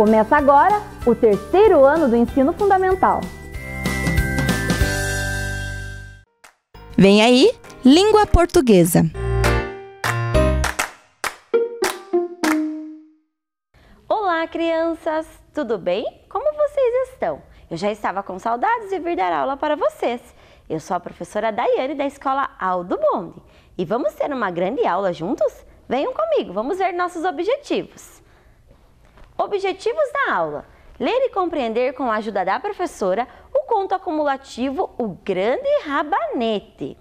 Começa agora o terceiro ano do ensino fundamental. Vem aí, língua portuguesa. Olá, crianças! Tudo bem? Como vocês estão? Eu já estava com saudades de vir dar aula para vocês. Eu sou a professora Daiane da Escola Aldo Bonde e vamos ter uma grande aula juntos? Venham comigo, vamos ver nossos objetivos. Objetivos da aula: ler e compreender com a ajuda da professora o conto acumulativo O Grande Rabanete.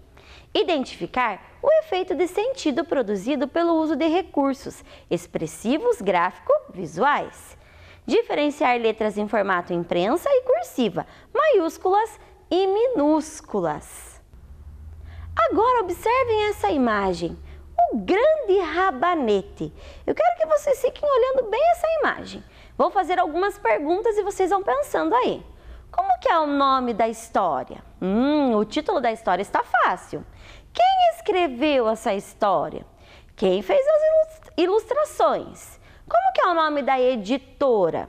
Identificar o efeito de sentido produzido pelo uso de recursos expressivos gráfico-visuais. Diferenciar letras em formato imprensa e cursiva, maiúsculas e minúsculas. Agora observem essa imagem, o grande rabanete. Eu quero que vocês fiquem olhando bem essa imagem. Vou fazer algumas perguntas e vocês vão pensando aí. Como que é o nome da história? O título da história está fácil. Quem escreveu essa história? Quem fez as ilustrações? Como que é o nome da editora?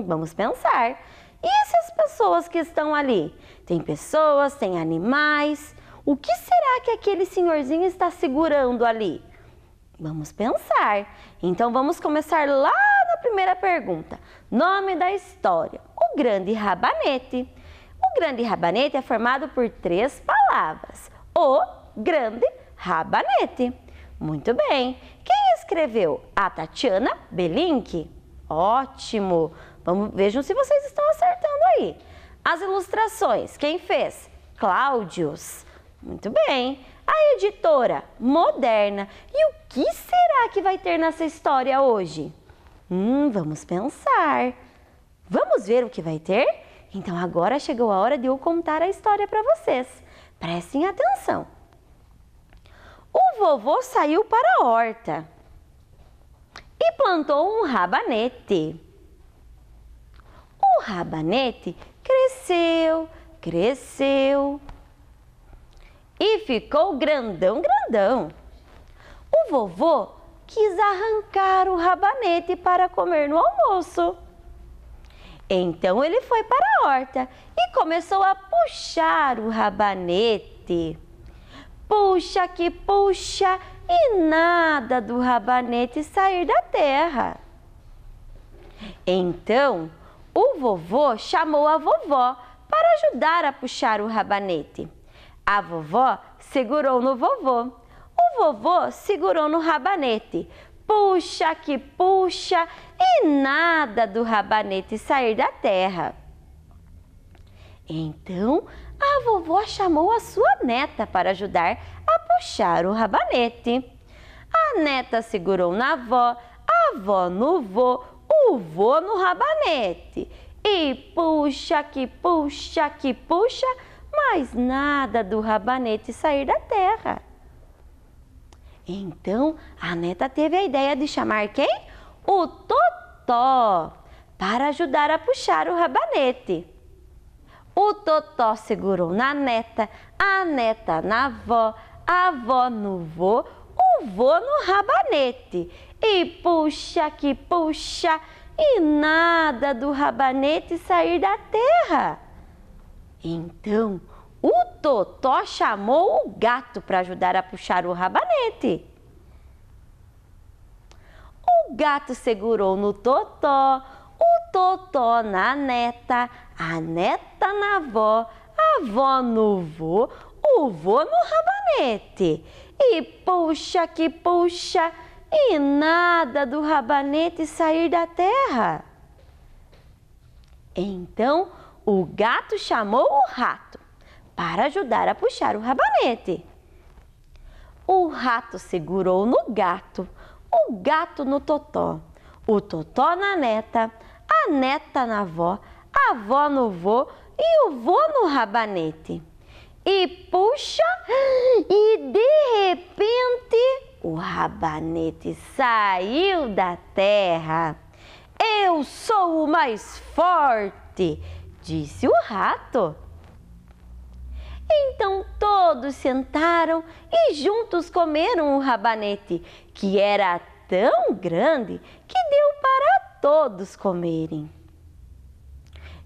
Vamos pensar. E essas pessoas que estão ali? Tem pessoas, tem animais. O que será que aquele senhorzinho está segurando ali? Vamos pensar. Então vamos começar lá na primeira pergunta. Nome da história: O Grande Rabanete. O Grande Rabanete é formado por 3 palavras. O Grande Rabanete. Muito bem. Quem escreveu? A Tatiana Belink. Ótimo. Vejam se vocês estão acertando aí. As ilustrações, quem fez? Cláudios. Muito bem. A editora? Moderna. E o que será que vai ter nessa história hoje? Vamos pensar. Vamos ver o que vai ter? Então agora chegou a hora de eu contar a história para vocês. Prestem atenção. O vovô saiu para a horta e plantou um rabanete. O rabanete cresceu, cresceu e ficou grandão, grandão. O vovô quis arrancar o rabanete para comer no almoço. Então ele foi para a horta e começou a puxar o rabanete. Puxa que puxa e nada do rabanete sair da terra. Então o vovô chamou a vovó para ajudar a puxar o rabanete. A vovó segurou no vovô. O vovô segurou no rabanete. Puxa que puxa e nada do rabanete sair da terra. Então a vovó chamou a sua neta para ajudar a puxar o rabanete. A neta segurou na avó, a avó no vô, o vô no rabanete. E puxa que puxa, mas nada do rabanete sair da terra. Então a neta teve a ideia de chamar quem? O Totó, para ajudar a puxar o rabanete. O Totó segurou na neta, a neta na avó, a avó no vô, o vô no rabanete. E puxa que puxa e nada do rabanete sair da terra. Então o Totó chamou o gato para ajudar a puxar o rabanete. O gato segurou no Totó, o Totó na neta, a neta na avó, a avó no vô, o vô no rabanete. E puxa que puxa e nada do rabanete sair da terra. Então o gato chamou o rato para ajudar a puxar o rabanete. O rato segurou no gato, o gato no Totó, o Totó na neta, a neta na avó, a avó no vô e o vô no rabanete. E puxa, e de repente o rabanete saiu da terra. Eu sou o mais forte, disse o rato. Então todos sentaram e juntos comeram o rabanete, que era tão grande que deu para todos comerem.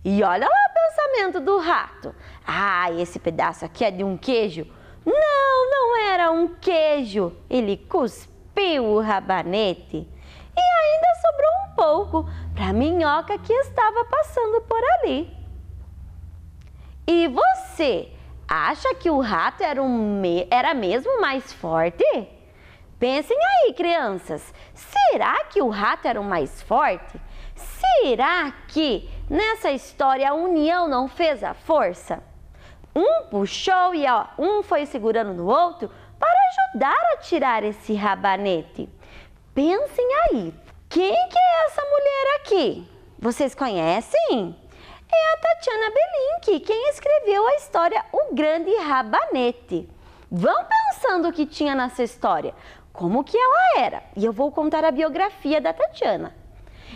E olha lá o pensamento do rato. Ah, esse pedaço aqui é de um queijo? Não, não era um queijo. Ele cuspiu o rabanete. E ainda sobrou um pouco para a minhoca que estava passando por ali. E você, acha que o rato era mesmo mais forte? Pensem aí, crianças. Será que o rato era o mais forte? Será que nessa história a união não fez a força? Um puxou e um foi segurando no outro para ajudar a tirar esse rabanete. Pensem aí, quem que é essa mulher aqui? Vocês conhecem? É a Tatiana Belink, quem escreveu a história O Grande Rabanete. Vão pensando o que tinha nessa história, como que ela era. E eu vou contar a biografia da Tatiana.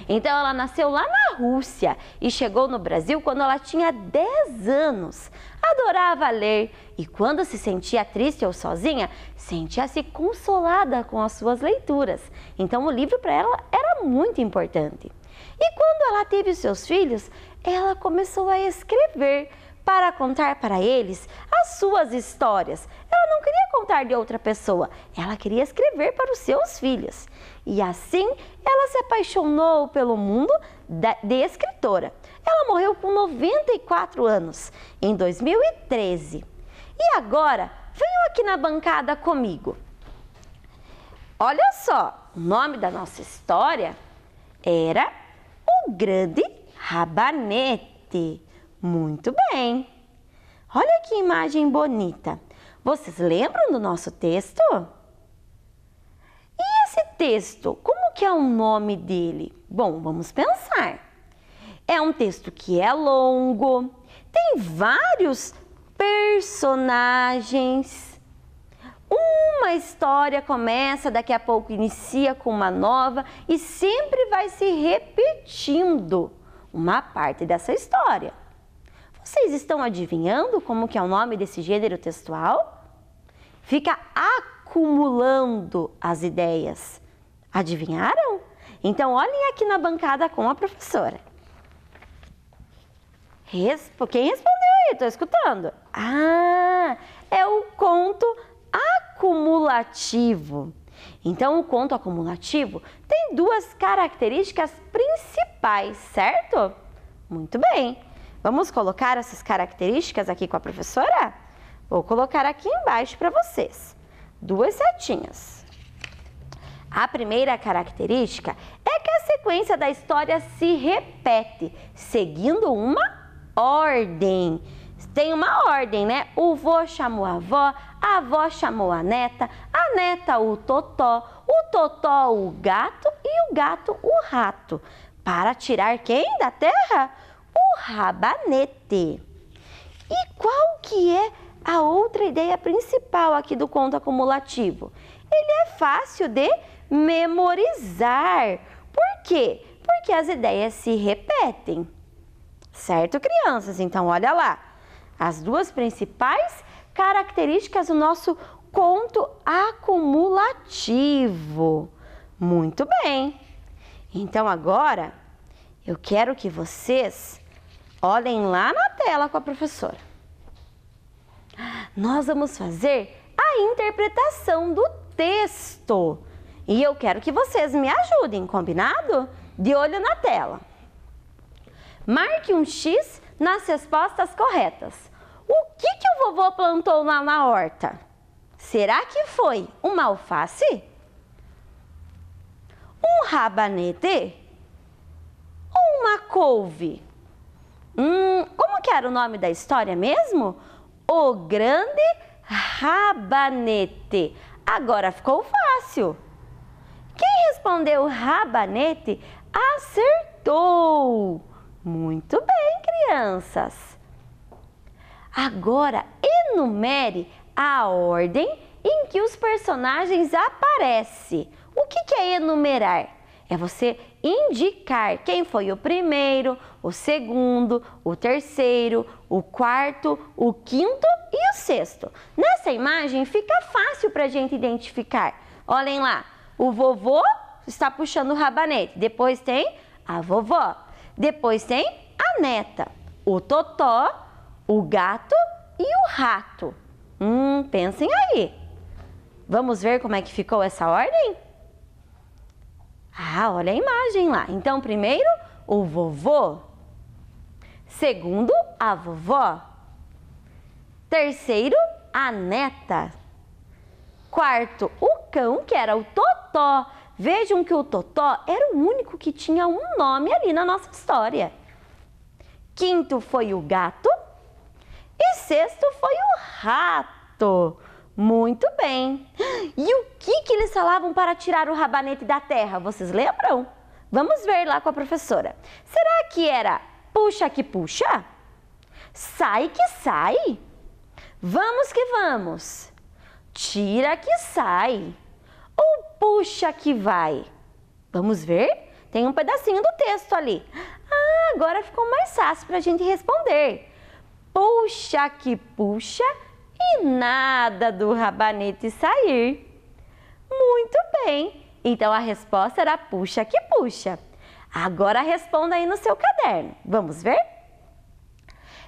Então ela nasceu lá na Rússia e chegou no Brasil quando ela tinha 10 anos. Adorava ler e quando se sentia triste ou sozinha, sentia-se consolada com as suas leituras. Então o livro para ela era muito importante. E quando ela teve os seus filhos, ela começou a escrever para contar para eles as suas histórias. Ela não queria contar de outra pessoa, ela queria escrever para os seus filhos. E assim, ela se apaixonou pelo mundo de escritora. Ela morreu com 94 anos, em 2013. E agora, venham aqui na bancada comigo. Olha só, o nome da nossa história era O Grande Rabanete. Muito bem. Olha que imagem bonita. Vocês lembram do nosso texto? E esse texto, como que é o nome dele? Bom, vamos pensar. É um texto que é longo, tem vários personagens. Uma história começa, daqui a pouco inicia com uma nova e sempre vai se repetindo uma parte dessa história. Vocês estão adivinhando como que é o nome desse gênero textual? Fica acumulando as ideias. Adivinharam? Então, olhem aqui na bancada com a professora. Quem respondeu aí? Estou escutando. Ah, é o conto acumulativo. Então, o conto acumulativo tem duas características principais, certo? Muito bem. Vamos colocar essas características aqui com a professora? Vou colocar aqui embaixo para vocês. Duas setinhas. A primeira característica é que a sequência da história se repete, seguindo uma ordem. Tem uma ordem, né? O vô chamou a avó chamou a neta o totó o gato e o gato o rato. Para tirar quem da terra? O rabanete. E qual que é a outra ideia principal aqui do conto acumulativo? Ele é fácil de memorizar. Por quê? Porque as ideias se repetem. Certo, crianças? Então, olha lá. As duas principais características do nosso conto acumulativo. Muito bem. Então, agora, eu quero que vocês olhem lá na tela com a professora. Nós vamos fazer a interpretação do texto. E eu quero que vocês me ajudem, combinado? De olho na tela. Marque um X nas respostas corretas. O que o vovô plantou lá na horta? Será que foi uma alface? Um rabanete? Ou uma couve? Como que era o nome da história mesmo? O Grande Rabanete. Agora ficou fácil. Quem respondeu rabanete acertou. Muito bem, crianças. Agora, enumere a ordem em que os personagens aparecem. O que é enumerar? É você indicar quem foi o primeiro, o segundo, o terceiro, o quarto, o quinto e o sexto. Nessa imagem fica fácil para a gente identificar. Olhem lá, o vovô está puxando o rabanete. Depois tem A vovó. Depois tem a neta, o totó, o gato e o rato. Pensem aí. Vamos ver como é que ficou essa ordem? Olha a imagem lá. Então, primeiro, o vovô. Segundo, a vovó. Terceiro, a neta. Quarto, o cão, que era o totó. Vejam que o totó era o único que tinha um nome ali na nossa história. Quinto foi o gato. E sexto foi o rato. Muito bem. E o que eles falavam para tirar o rabanete da terra? Vocês lembram? Vamos ver lá com a professora. Será que era puxa que puxa? Sai que sai? Vamos que vamos. Tira que sai. Ou puxa que vai? Vamos ver? Tem um pedacinho do texto ali. Agora ficou mais fácil para a gente responder. Puxa que puxa e nada do rabanete sair. Muito bem. Então a resposta era puxa que puxa. Agora responda aí no seu caderno. Vamos ver?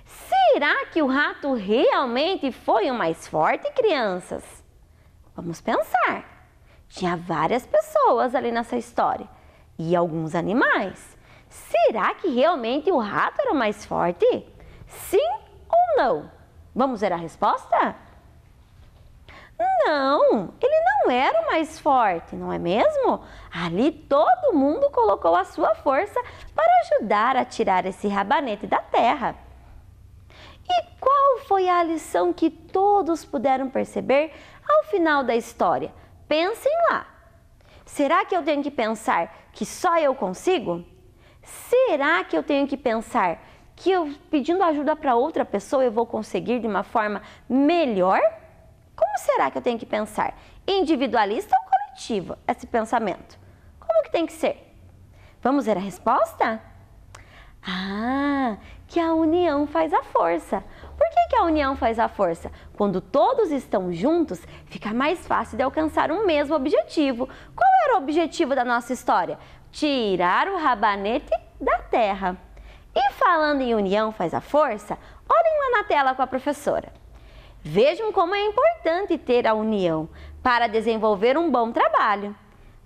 Será que o rato realmente foi o mais forte, crianças? Vamos pensar. Tinha várias pessoas ali nessa história e alguns animais. Será que realmente o rato era o mais forte? Sim ou não? Vamos ver a resposta? Não, ele não era o mais forte, não é mesmo? Ali todo mundo colocou a sua força para ajudar a tirar esse rabanete da terra. E qual foi a lição que todos puderam perceber ao final da história? Pensem lá. Será que eu tenho que pensar que só eu consigo? Será que eu tenho que pensar que eu pedindo ajuda para outra pessoa eu vou conseguir de uma forma melhor? Como será que eu tenho que pensar? Individualista ou coletivo esse pensamento? Como que tem que ser? Vamos ver a resposta? Que a união faz a força. Por que a união faz a força? Quando todos estão juntos, fica mais fácil de alcançar um mesmo objetivo. Qual era o objetivo da nossa história? Tirar o rabanete da terra. E falando em união faz a força, olhem lá na tela com a professora. Vejam como é importante ter a união para desenvolver um bom trabalho.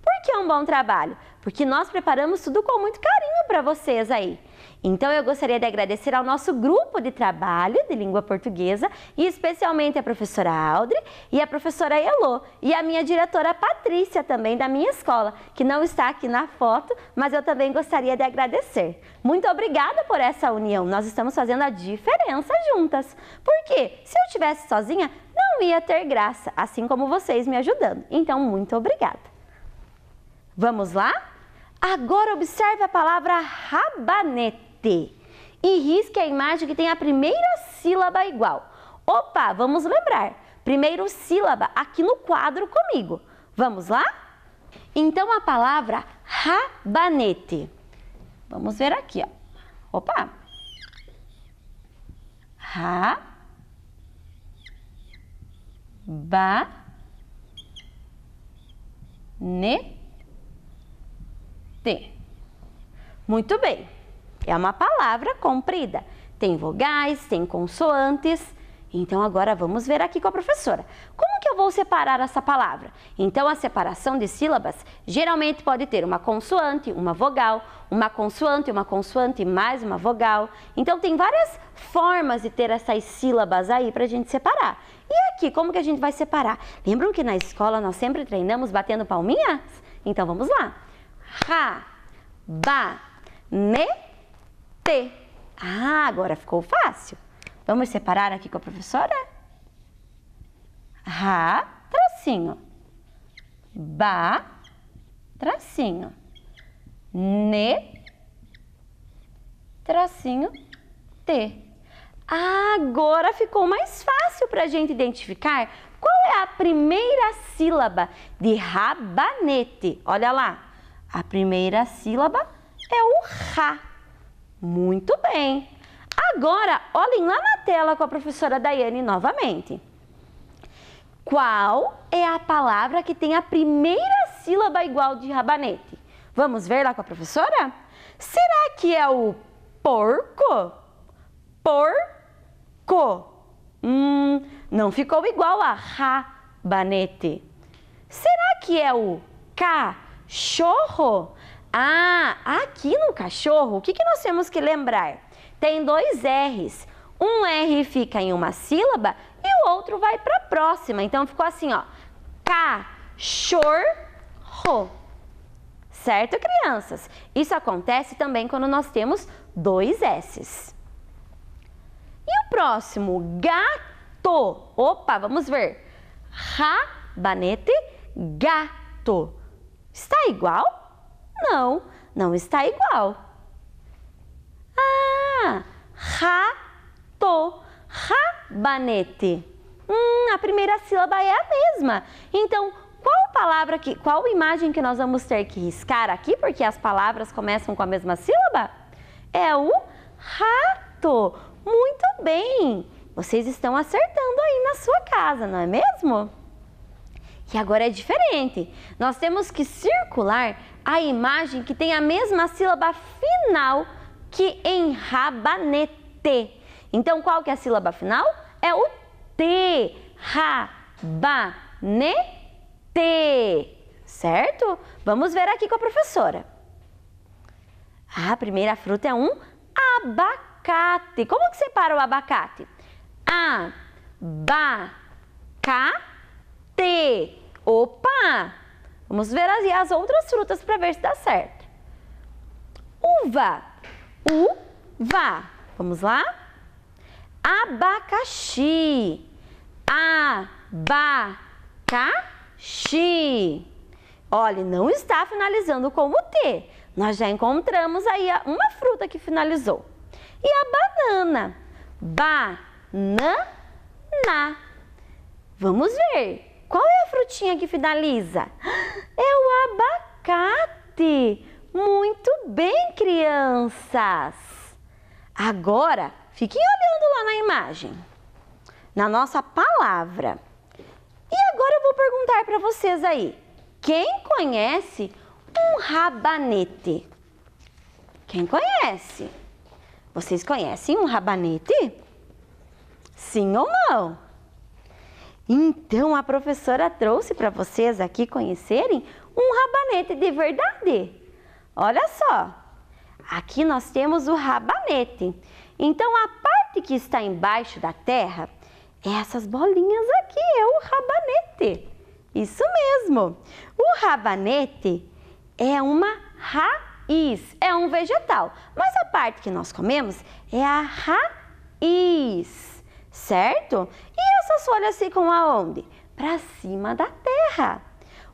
Por que um bom trabalho? Porque nós preparamos tudo com muito carinho para vocês aí. Então eu gostaria de agradecer ao nosso grupo de trabalho de língua portuguesa e especialmente a professora Audrey e a professora Elô e a minha diretora Patrícia também da minha escola, que não está aqui na foto, mas eu também gostaria de agradecer. Muito obrigada por essa união, nós estamos fazendo a diferença juntas. Porque se eu estivesse sozinha, não ia ter graça, assim como vocês me ajudando. Então, muito obrigada. Vamos lá? Agora observe a palavra rabanete e risque a imagem que tem a primeira sílaba igual. Opa, vamos lembrar. Primeiro sílaba aqui no quadro comigo. Vamos lá? Então a palavra rabanete. Vamos ver aqui, ó. Opa. Rabanete. Muito bem. É uma palavra comprida. Tem vogais, tem consoantes. Então agora vamos ver aqui com a professora. Como que eu vou separar essa palavra? Então a separação de sílabas geralmente pode ter uma consoante, uma vogal, uma consoante mais uma vogal. Então tem várias formas de ter essas sílabas aí para a gente separar. E aqui, como que a gente vai separar? Lembram que na escola nós sempre treinamos batendo palminhas? Então vamos lá. Rabanete. Agora ficou fácil. Vamos separar aqui com a professora? Tracinho. Tracinho. Tracinho. Agora ficou mais fácil para a gente identificar qual é a primeira sílaba de rabanete. Olha lá, a primeira sílaba é o Rá. Muito bem. Agora, olhem lá na tela com a professora Daiane novamente. Qual é a palavra que tem a primeira sílaba igual de rabanete? Vamos ver lá com a professora? Será que é o porco? Porco. Não ficou igual a rabanete. Será que é o cachorro? Aqui no cachorro, o que nós temos que lembrar? Tem 2 R's. Um R fica em uma sílaba e o outro vai para a próxima. Então, ficou assim, ó. Cachorro. Certo, crianças? Isso acontece também quando nós temos 2 S's. E o próximo? Gato. Opa, vamos ver. Rabanete, gato. Está igual? Não, não está igual. Rato, rabanete. A primeira sílaba é a mesma. Então, qual imagem que nós vamos ter que riscar aqui, porque as palavras começam com a mesma sílaba? É o rato. Muito bem. Vocês estão acertando aí na sua casa, não é mesmo? E agora é diferente. Nós temos que circular a imagem que tem a mesma sílaba final que em rabanete. Então, qual que é a sílaba final? É o T. Rabanete. Certo? Vamos ver aqui com a professora. A primeira fruta é um abacate. Como que separa o abacate? Abacate. Opa! Vamos ver as outras frutas para ver se dá certo. Uva. Uva. Vamos lá? Abacaxi. Abacaxi. Olha, não está finalizando como T. Nós já encontramos aí uma fruta que finalizou. E a banana? Banana. Vamos ver. Qual é a frutinha que finaliza? É o abacate. Muito bem, crianças. Agora, fiquem olhando lá na imagem, na nossa palavra. E agora eu vou perguntar para vocês aí. Quem conhece um rabanete? Quem conhece? Vocês conhecem um rabanete? Sim ou não? Então, a professora trouxe para vocês aqui conhecerem um rabanete de verdade. Olha só, aqui nós temos o rabanete. Então, a parte que está embaixo da terra, essas bolinhas aqui é o rabanete. Isso mesmo. O rabanete é uma raiz, é um vegetal. Mas a parte que nós comemos é a raiz, certo? E essas folhas ficam aonde? Para cima da terra.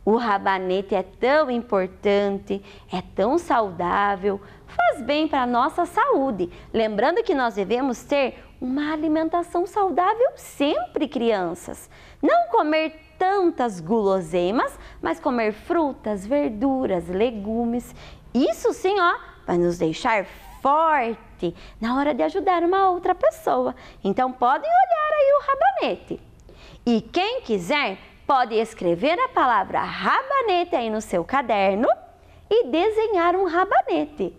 O rabanete é tão importante, é tão saudável, faz bem para a nossa saúde. Lembrando que nós devemos ter uma alimentação saudável sempre, crianças. Não comer tantas guloseimas, mas comer frutas, verduras, legumes. Isso sim, ó, vai nos deixar forte na hora de ajudar uma outra pessoa. Então, podem olhar aí o rabanete. E quem quiser, pode escrever a palavra rabanete aí no seu caderno e desenhar um rabanete.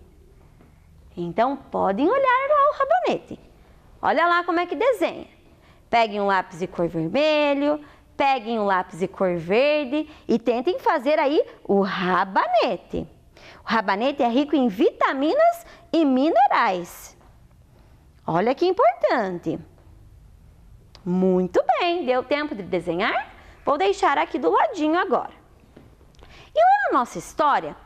Então, podem olhar lá o rabanete. Olha lá como é que desenha. Peguem um lápis de cor vermelho, peguem um lápis de cor verde e tentem fazer aí o rabanete. O rabanete é rico em vitaminas e minerais. Olha que importante. Muito bem, deu tempo de desenhar? Vou deixar aqui do ladinho agora. E lá na nossa história,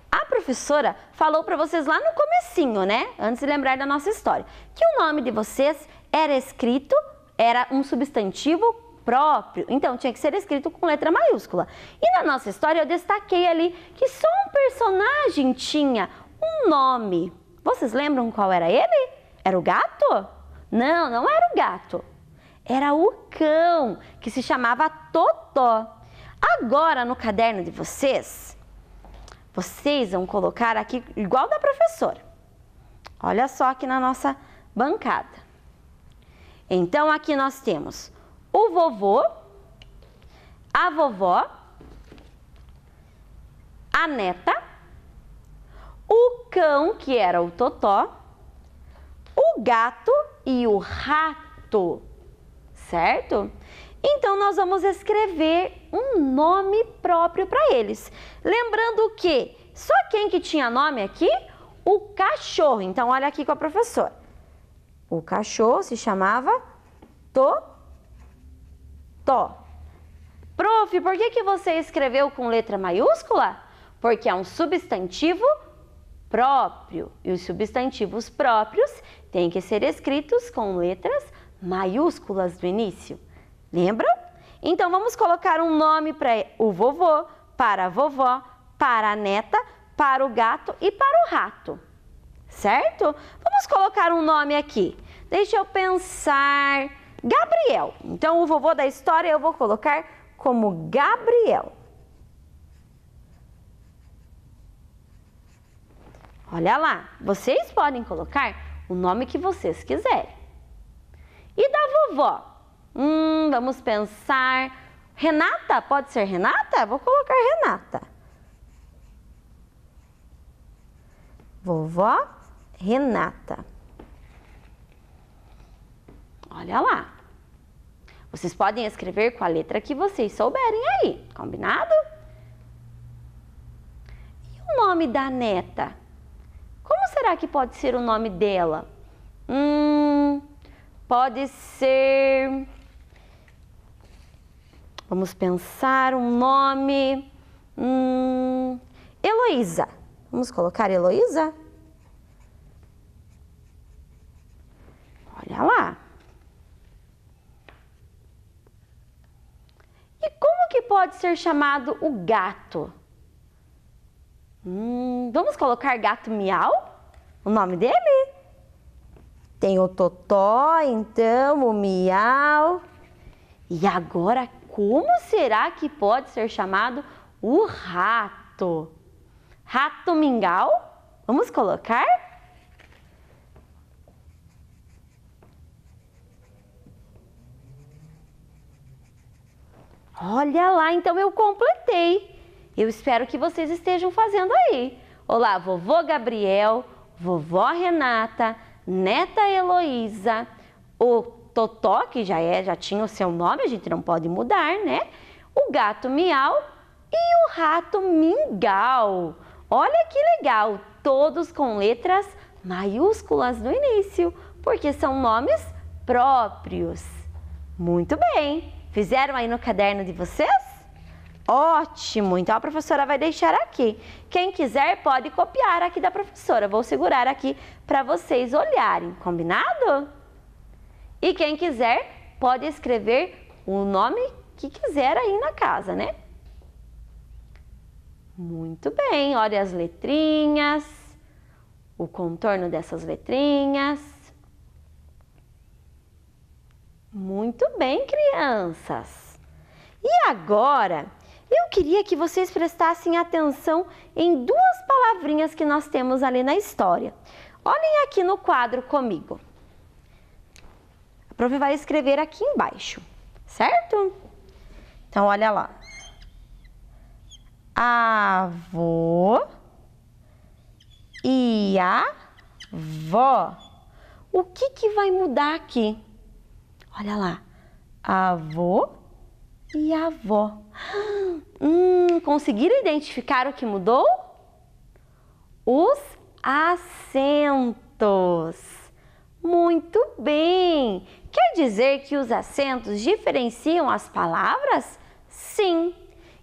a professora falou para vocês lá no comecinho, né? Antes de lembrar da nossa história, que o nome de vocês era um substantivo próprio. Então, tinha que ser escrito com letra maiúscula. E na nossa história, eu destaquei ali que só um personagem tinha um nome. Vocês lembram qual era ele? Era o gato? Não, não era o gato. Era o cão, que se chamava Totó. Agora, no caderno de vocês vão colocar aqui igual da professora. Olha só aqui na nossa bancada. Então, aqui nós temos o vovô, a vovó, a neta, o cão, que era o Totó, o gato e o rato, certo? Então, nós vamos escrever um nome próprio para eles. Lembrando que só quem que tinha nome aqui? O cachorro. Então, olha aqui com a professora. O cachorro se chamava Totó. Prof, por que você escreveu com letra maiúscula? Porque é um substantivo próprio. E os substantivos próprios têm que ser escritos com letras maiúsculas no início. Lembram? Então, vamos colocar um nome para o vovô, para a vovó, para a neta, para o gato e para o rato. Certo? Vamos colocar um nome aqui. Deixa eu pensar. Gabriel. Então, o vovô da história eu vou colocar como Gabriel. Olha lá, vocês podem colocar o nome que vocês quiserem. E da vovó? Vamos pensar. Renata? Pode ser Renata? Vou colocar Renata. Vovó Renata. Olha lá. Vocês podem escrever com a letra que vocês souberem aí, combinado? E o nome da neta? Como será que pode ser o nome dela? Pode ser... Vamos pensar um nome... Heloísa. Vamos colocar Heloísa? Olha lá. E como que pode ser chamado o gato? Vamos colocar gato Miau? O nome dele? Tem o Totó, então, o Miau. E agora, como será que pode ser chamado o rato? Rato Mingau? Vamos colocar? Olha lá, então eu completei. Eu espero que vocês estejam fazendo aí. Olá, vovô Gabriel, vovó Renata, neta Heloísa, o Totó, que já tinha o seu nome, a gente não pode mudar, né? O gato Miau e o rato Mingau. Olha que legal, todos com letras maiúsculas no início, porque são nomes próprios. Muito bem, fizeram aí no caderno de vocês? Ótimo, então a professora vai deixar aqui. Quem quiser pode copiar aqui da professora. Vou segurar aqui para vocês olharem, combinado? E quem quiser pode escrever o nome que quiser aí na casa, né? Muito bem, olha as letrinhas, o contorno dessas letrinhas. Muito bem, crianças. E agora... eu queria que vocês prestassem atenção em duas palavrinhas que nós temos ali na história. Olhem aqui no quadro comigo. A prof vai escrever aqui embaixo, certo? Então, olha lá. Avô e avó. O que vai mudar aqui? Olha lá. Avô e avó. Conseguiram identificar o que mudou? Os acentos. Muito bem! Quer dizer que os acentos diferenciam as palavras? Sim!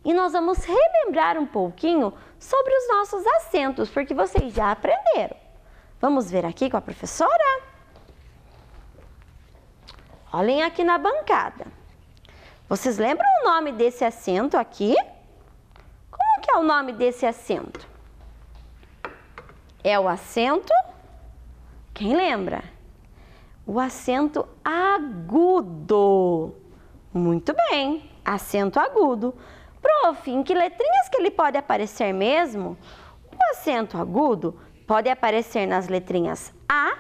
E nós vamos relembrar um pouquinho sobre os nossos acentos, porque vocês já aprenderam. Vamos ver aqui com a professora? Olhem aqui na bancada. Vocês lembram o nome desse acento aqui? Como que é o nome desse acento? É o acento... Quem lembra? O acento agudo. Muito bem, acento agudo. Prof, em que letrinhas que ele pode aparecer mesmo? O acento agudo pode aparecer nas letrinhas A,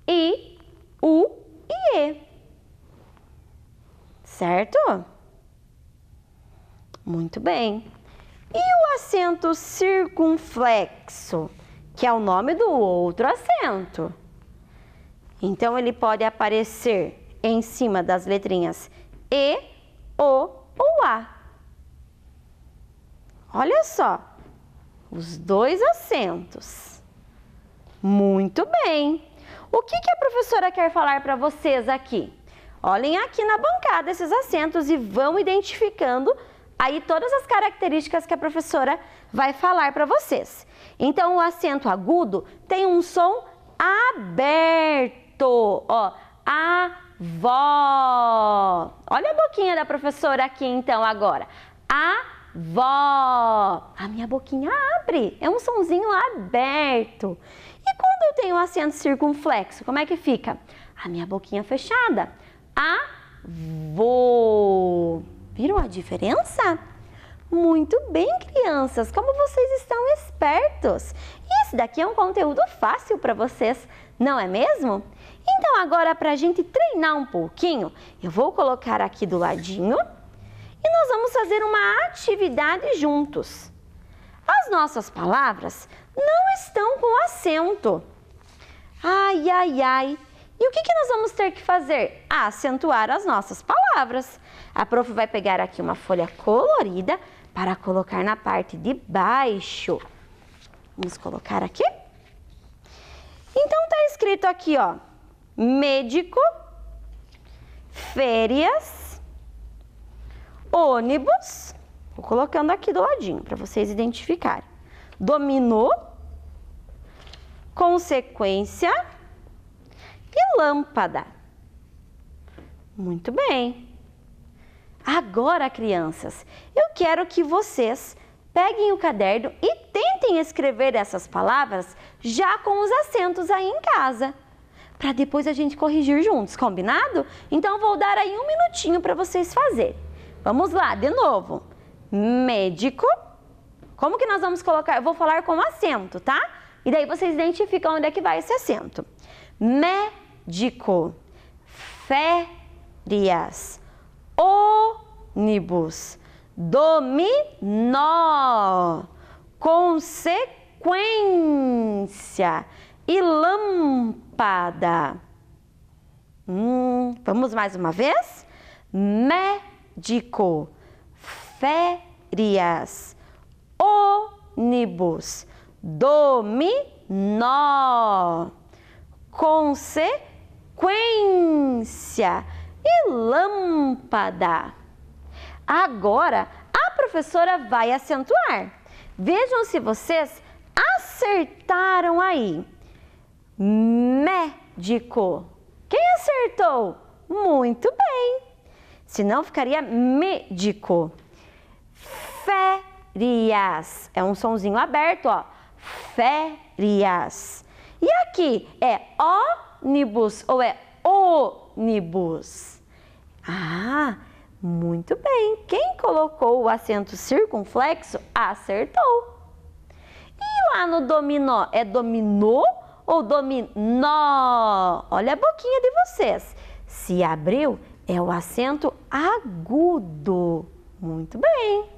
I, U e E. Certo? Muito bem. E o acento circunflexo? que é o nome do outro acento. Então, ele pode aparecer em cima das letrinhas E, O ou A. Olha só, os dois acentos. Muito bem. O que a professora quer falar para vocês aqui? Olhem aqui na bancada esses acentos e vão identificando aí todas as características que a professora vai falar para vocês. Então, o acento agudo tem um som aberto, ó, avó. Olha a boquinha da professora aqui, então, agora. Avó. A minha boquinha abre, é um sonzinho aberto. E quando eu tenho o acento circunflexo, como é que fica? A minha boquinha fechada. Avô. Viram a diferença? Muito bem, crianças, como vocês estão espertos. E esse daqui é um conteúdo fácil para vocês, não é mesmo? Então, agora, para a gente treinar um pouquinho, eu vou colocar aqui do ladinho e nós vamos fazer uma atividade juntos. As nossas palavras não estão com acento. Ai, ai, ai. E o que nós vamos ter que fazer? Acentuar as nossas palavras. A prof vai pegar aqui uma folha colorida para colocar na parte de baixo. Vamos colocar aqui. Então, tá escrito aqui, ó, médico, férias, ônibus. Vou colocando aqui do ladinho para vocês identificarem. Dominó, consequência e lâmpada. Muito bem. Agora, crianças, eu quero que vocês peguem o caderno e tentem escrever essas palavras já com os acentos aí em casa, para depois a gente corrigir juntos, combinado? Então, vou dar aí um minutinho para vocês fazerem. Vamos lá, de novo. Médico. Como que nós vamos colocar? Eu vou falar com acento, tá? E daí vocês identificam onde é que vai esse acento. Médico. Férias. Ônibus, dominó, consequência e lâmpada. Vamos mais uma vez? Médico, férias, ônibus, dominó, consequência e lâmpada. Agora, a professora vai acentuar. Vejam se vocês acertaram aí. Médico. Quem acertou? Muito bem. Senão ficaria médico. Férias. É um sonzinho aberto, ó. Férias. E aqui é ônibus ou é ônibus? Ah, muito bem. Quem colocou o acento circunflexo acertou. E lá no dominó, é dominó ou dominó? Olha a boquinha de vocês. Se abriu, é o acento agudo. Muito bem.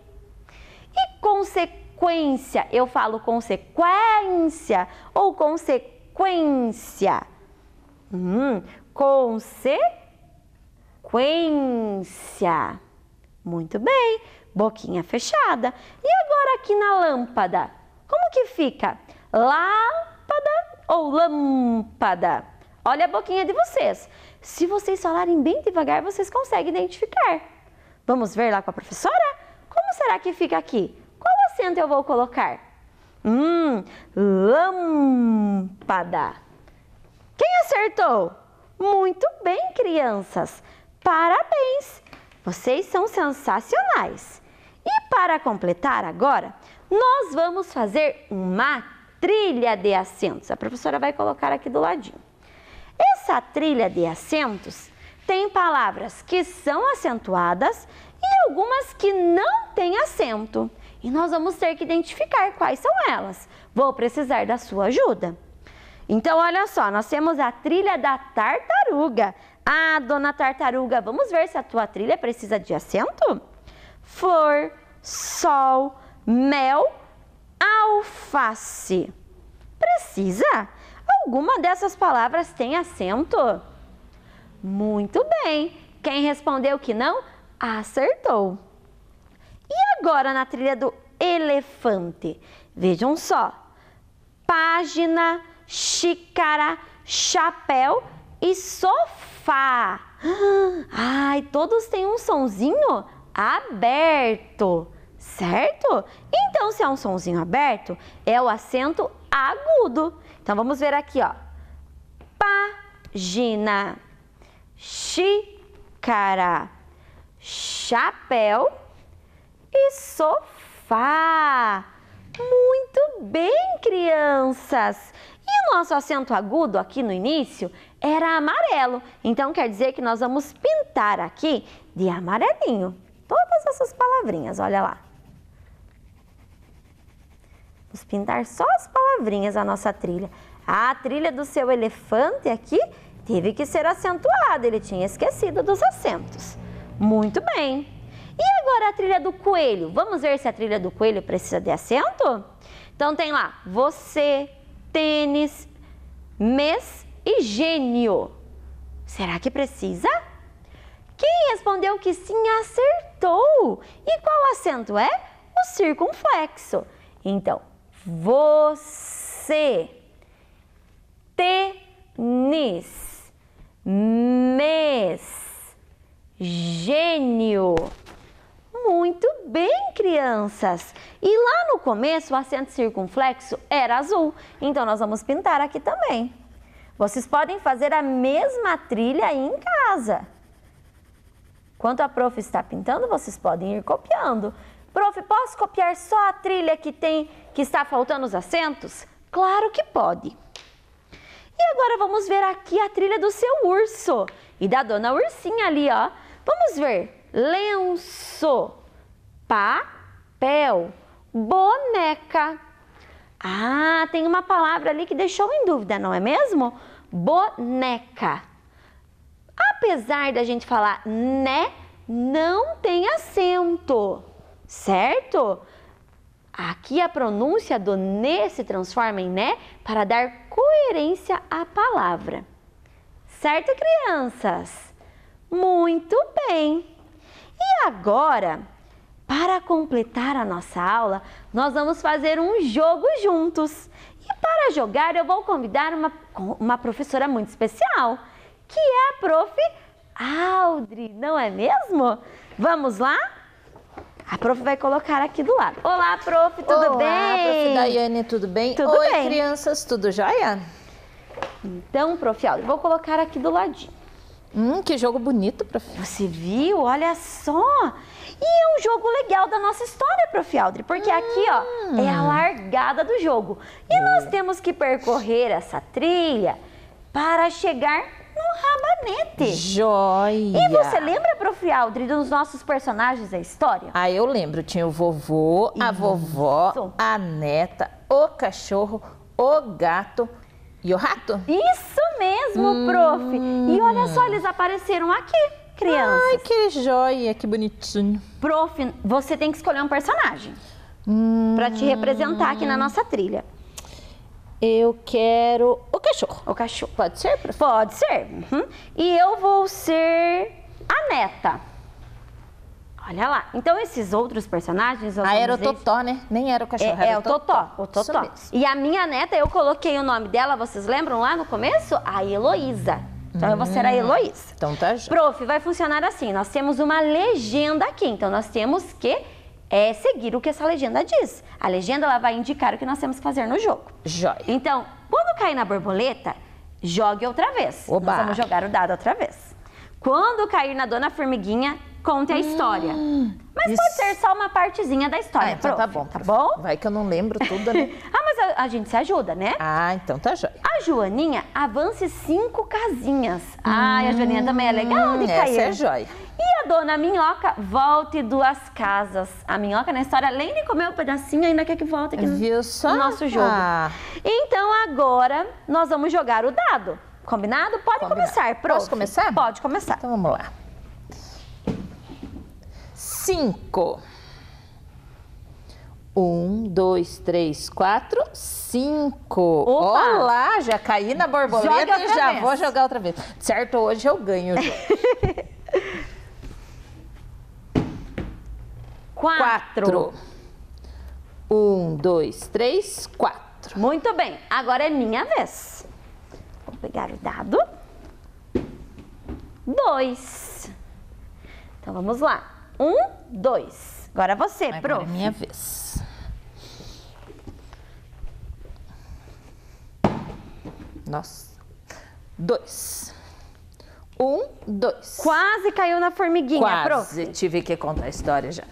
E consequência? Eu falo consequência ou consequência? Consequência. Muito bem. Boquinha fechada. E agora aqui na lâmpada? Como que fica? Lâmpada ou lâmpada? Olha a boquinha de vocês. Se vocês falarem bem devagar, vocês conseguem identificar. Vamos ver lá com a professora? Como será que fica aqui? Qual acento eu vou colocar? Lâmpada. Quem acertou? Muito bem, crianças. Parabéns. Vocês são sensacionais. E para completar agora, nós vamos fazer uma trilha de acentos. A professora vai colocar aqui do ladinho. Essa trilha de acentos tem palavras que são acentuadas e algumas que não têm acento. E nós vamos ter que identificar quais são elas. Vou precisar da sua ajuda. Então, olha só, nós temos a trilha da tartaruga. Ah, dona tartaruga, vamos ver se a tua trilha precisa de acento? Flor, sol, mel, alface. Precisa? Alguma dessas palavras tem acento? Muito bem. Quem respondeu que não, acertou. E agora na trilha do elefante? Vejam só. Página, xícara, chapéu e sofá. Ai, todos têm um sonzinho aberto, certo? Então, se é um sonzinho aberto, é o acento agudo. Então, vamos ver aqui, ó. Página, xícara, chapéu e sofá. Muito bem, crianças! E o nosso acento agudo aqui no início era amarelo. Então, quer dizer que nós vamos pintar aqui de amarelinho todas essas palavrinhas, olha lá. Vamos pintar só as palavrinhas da nossa trilha. A trilha do seu elefante aqui teve que ser acentuada, ele tinha esquecido dos acentos. Muito bem. E agora a trilha do coelho? Vamos ver se a trilha do coelho precisa de acento? Então tem lá, você, tênis, mês e gênio. Será que precisa? Quem respondeu que sim, acertou. E qual acento é? O circunflexo. Então, você, tênis, mês, gênio. Muito bem, crianças! E lá no começo o acento circunflexo era azul, então nós vamos pintar aqui também. Vocês podem fazer a mesma trilha aí em casa. Enquanto a prof está pintando, vocês podem ir copiando. Prof, posso copiar só a trilha que está faltando os acentos? Claro que pode. E agora vamos ver aqui a trilha do seu urso e da dona ursinha ali, ó. Vamos ver. Lenço, papel, boneca. Ah, tem uma palavra ali que deixou em dúvida, não é mesmo? Boneca. Apesar da gente falar né, não tem acento, certo? Aqui a pronúncia do né se transforma em né para dar coerência à palavra. Certo, crianças? Muito bem! E agora, para completar a nossa aula, nós vamos fazer um jogo juntos. E para jogar, eu vou convidar uma professora muito especial, que é a Prof. Audrey, não é mesmo? Vamos lá? A prof vai colocar aqui do lado. Olá, prof, tudo bem? Olá, prof. Daiane, tudo bem? Tudo Oi, bem. Crianças, tudo jóia? Então, prof. Audrey, vou colocar aqui do ladinho. Que jogo bonito, prof. Você viu? Olha só! E é um jogo legal da nossa história, prof. Audrey, porque aqui, ó, é a largada do jogo. E nós temos que percorrer essa trilha para chegar no rabanete. Joia! E você lembra, prof. Audrey, dos nossos personagens da história? Ah, eu lembro. Tinha o vovô, a vovó, a neta, o cachorro, o gato e o rato. Isso mesmo, prof. E olha só, eles apareceram aqui, crianças. Ai, que joia, que bonitinho. Prof, você tem que escolher um personagem para te representar aqui na nossa trilha. Eu quero o cachorro. O cachorro. Pode ser, prof? Pode ser. E eu vou ser a neta. Olha lá. Então, esses outros personagens... Era o Totó, né? Nem era o cachorro, era o Totó. O Totó. E a minha neta, eu coloquei o nome dela, vocês lembram lá no começo? A Heloísa. Então, eu vou ser a Heloísa. Então, tá. Prof, vai funcionar assim. Nós temos uma legenda aqui. Então, nós temos que seguir o que essa legenda diz. A legenda, ela vai indicar o que nós temos que fazer no jogo. Joia. Então, quando cair na borboleta, jogue outra vez. Oba. Nós vamos jogar o dado outra vez. Quando cair na dona formiguinha, conte a história. Mas pode ser só uma partezinha da história, então prof. tá bom. Tá bom? Vai que eu não lembro tudo, né? Mas a gente se ajuda, né? Ah, então tá joia. A Joaninha avance 5 casinhas. Ai, a Joaninha também é legal de cair. Essa é joia. E a dona Minhoca volte 2 casas. A Minhoca, na história, além de comer um pedacinho, ainda quer que volte aqui no nosso jogo. Então, agora, nós vamos jogar o dado. Combinado? Pode começar, prof. Posso começar? Pode começar. Então, vamos lá. 5. 1, 2, 3, 4, 5. Opa! Olá, já caí na borboleta e já vou jogar outra vez. Certo, hoje eu ganho. 4. 1, 2, 3, 4. Muito bem, agora é minha vez. Vou pegar o dado. 2. Então vamos lá. 1, 2. Agora você, Agora prof. é minha vez. Nossa. 2. 1, 2. Quase caiu na formiguinha, Quase. prof. Tive que contar a história já.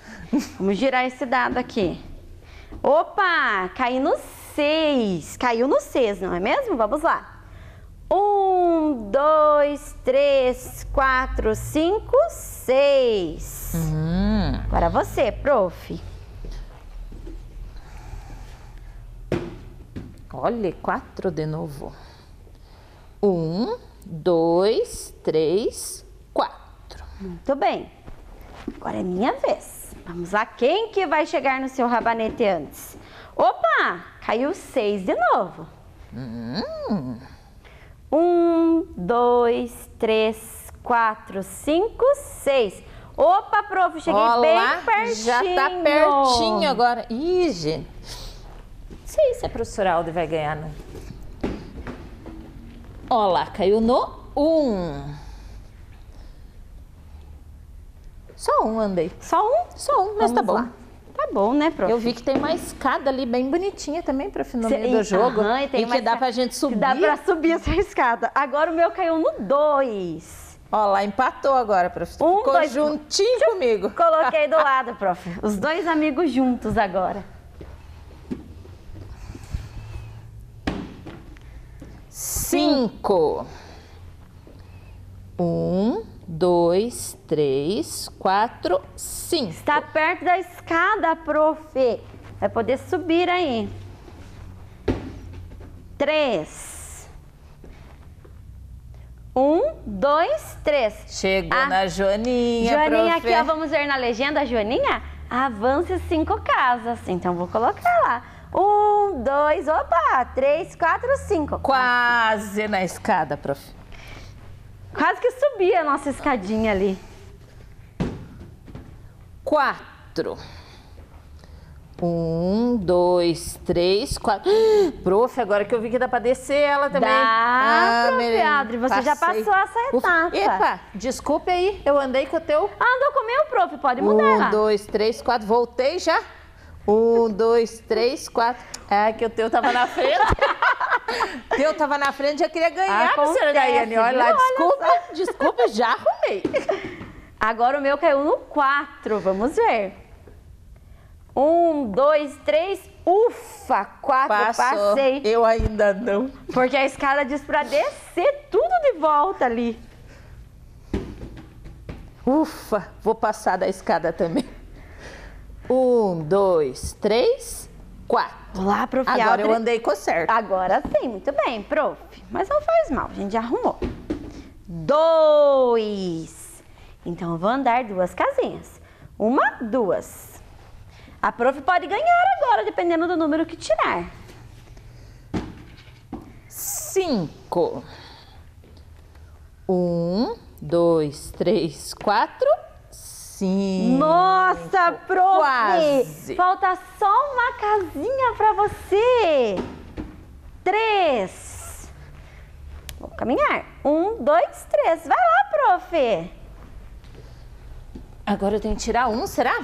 Vamos girar esse dado aqui. Opa, caiu no 6. Caiu no 6, não é mesmo? Vamos lá. 1, 2, 3, 4, 5, 6. Agora você, prof. Olha, 4 de novo. 1, 2, 3, 4. Muito bem. Agora é minha vez. Vamos lá, quem que vai chegar no seu rabanete antes? Opa, caiu 6 de novo. 1, 2, 3, 4, 5, 6. Opa, prof, cheguei bem pertinho. Já tá pertinho agora. Ih, gente. Não sei se a professora Alda vai ganhar, não. Ó lá, caiu no 1. Só um andei. Só um? Só um, mas tá bom. Lá. Tá bom, né, prof? Eu vi que tem uma escada ali bem bonitinha também para no meio do jogo. Aham, e que dá pra gente subir. Dá pra subir essa escada. Agora o meu caiu no 2. Ó lá, empatou agora, prof. Ficou 2, juntinho comigo. Coloquei do lado, prof. Os dois amigos juntos agora. 5. 1, 2, 3, 4, 5. Está perto da escada, prof. Vai poder subir aí. 3. 1, 2, 3. Chegou na Joaninha, Joaninha prof. aqui, ó, vamos ver na legenda, Joaninha? Avance 5 casas. Então, vou colocar lá. 1, 2, opa, 3, 4, 5. Quase na escada, prof. Quase que subi a nossa escadinha ali. 4. 1, 2, 3, 4. Prof, agora que eu vi que dá pra descer ela também. Dá, prof. menina, Adri, você já passou essa etapa. Epa, desculpe aí, eu andei com o teu. Andou com o meu, prof, pode mudar lá. 1, 2, 3, 4, voltei já. 1, 2, 3, 4. É que o teu tava na frente. O teu tava na frente, já queria ganhar, professora Daiane. Olha lá, desculpa, já arrumei. Agora o meu caiu no 4, vamos ver. 1, 2, 3, ufa, 4, Passou. passei. Eu ainda não. Porque a escada diz pra descer tudo de volta ali. Ufa, vou passar da escada também. 1, 2, 3, 4. Olá, prof. Agora eu Aldri. andei com o certo. Agora sim, muito bem, prof. Mas não faz mal, a gente já arrumou. 2. Então eu vou andar 2 casinhas. 1, 2. A prof pode ganhar agora, dependendo do número que tirar. 5. 1, 2, 3, 4, 5. Nossa, prof! Quase. Falta só uma casinha pra você. 3. Vamos caminhar. 1, 2, 3. Vai lá, prof. Agora eu tenho que tirar 1, será?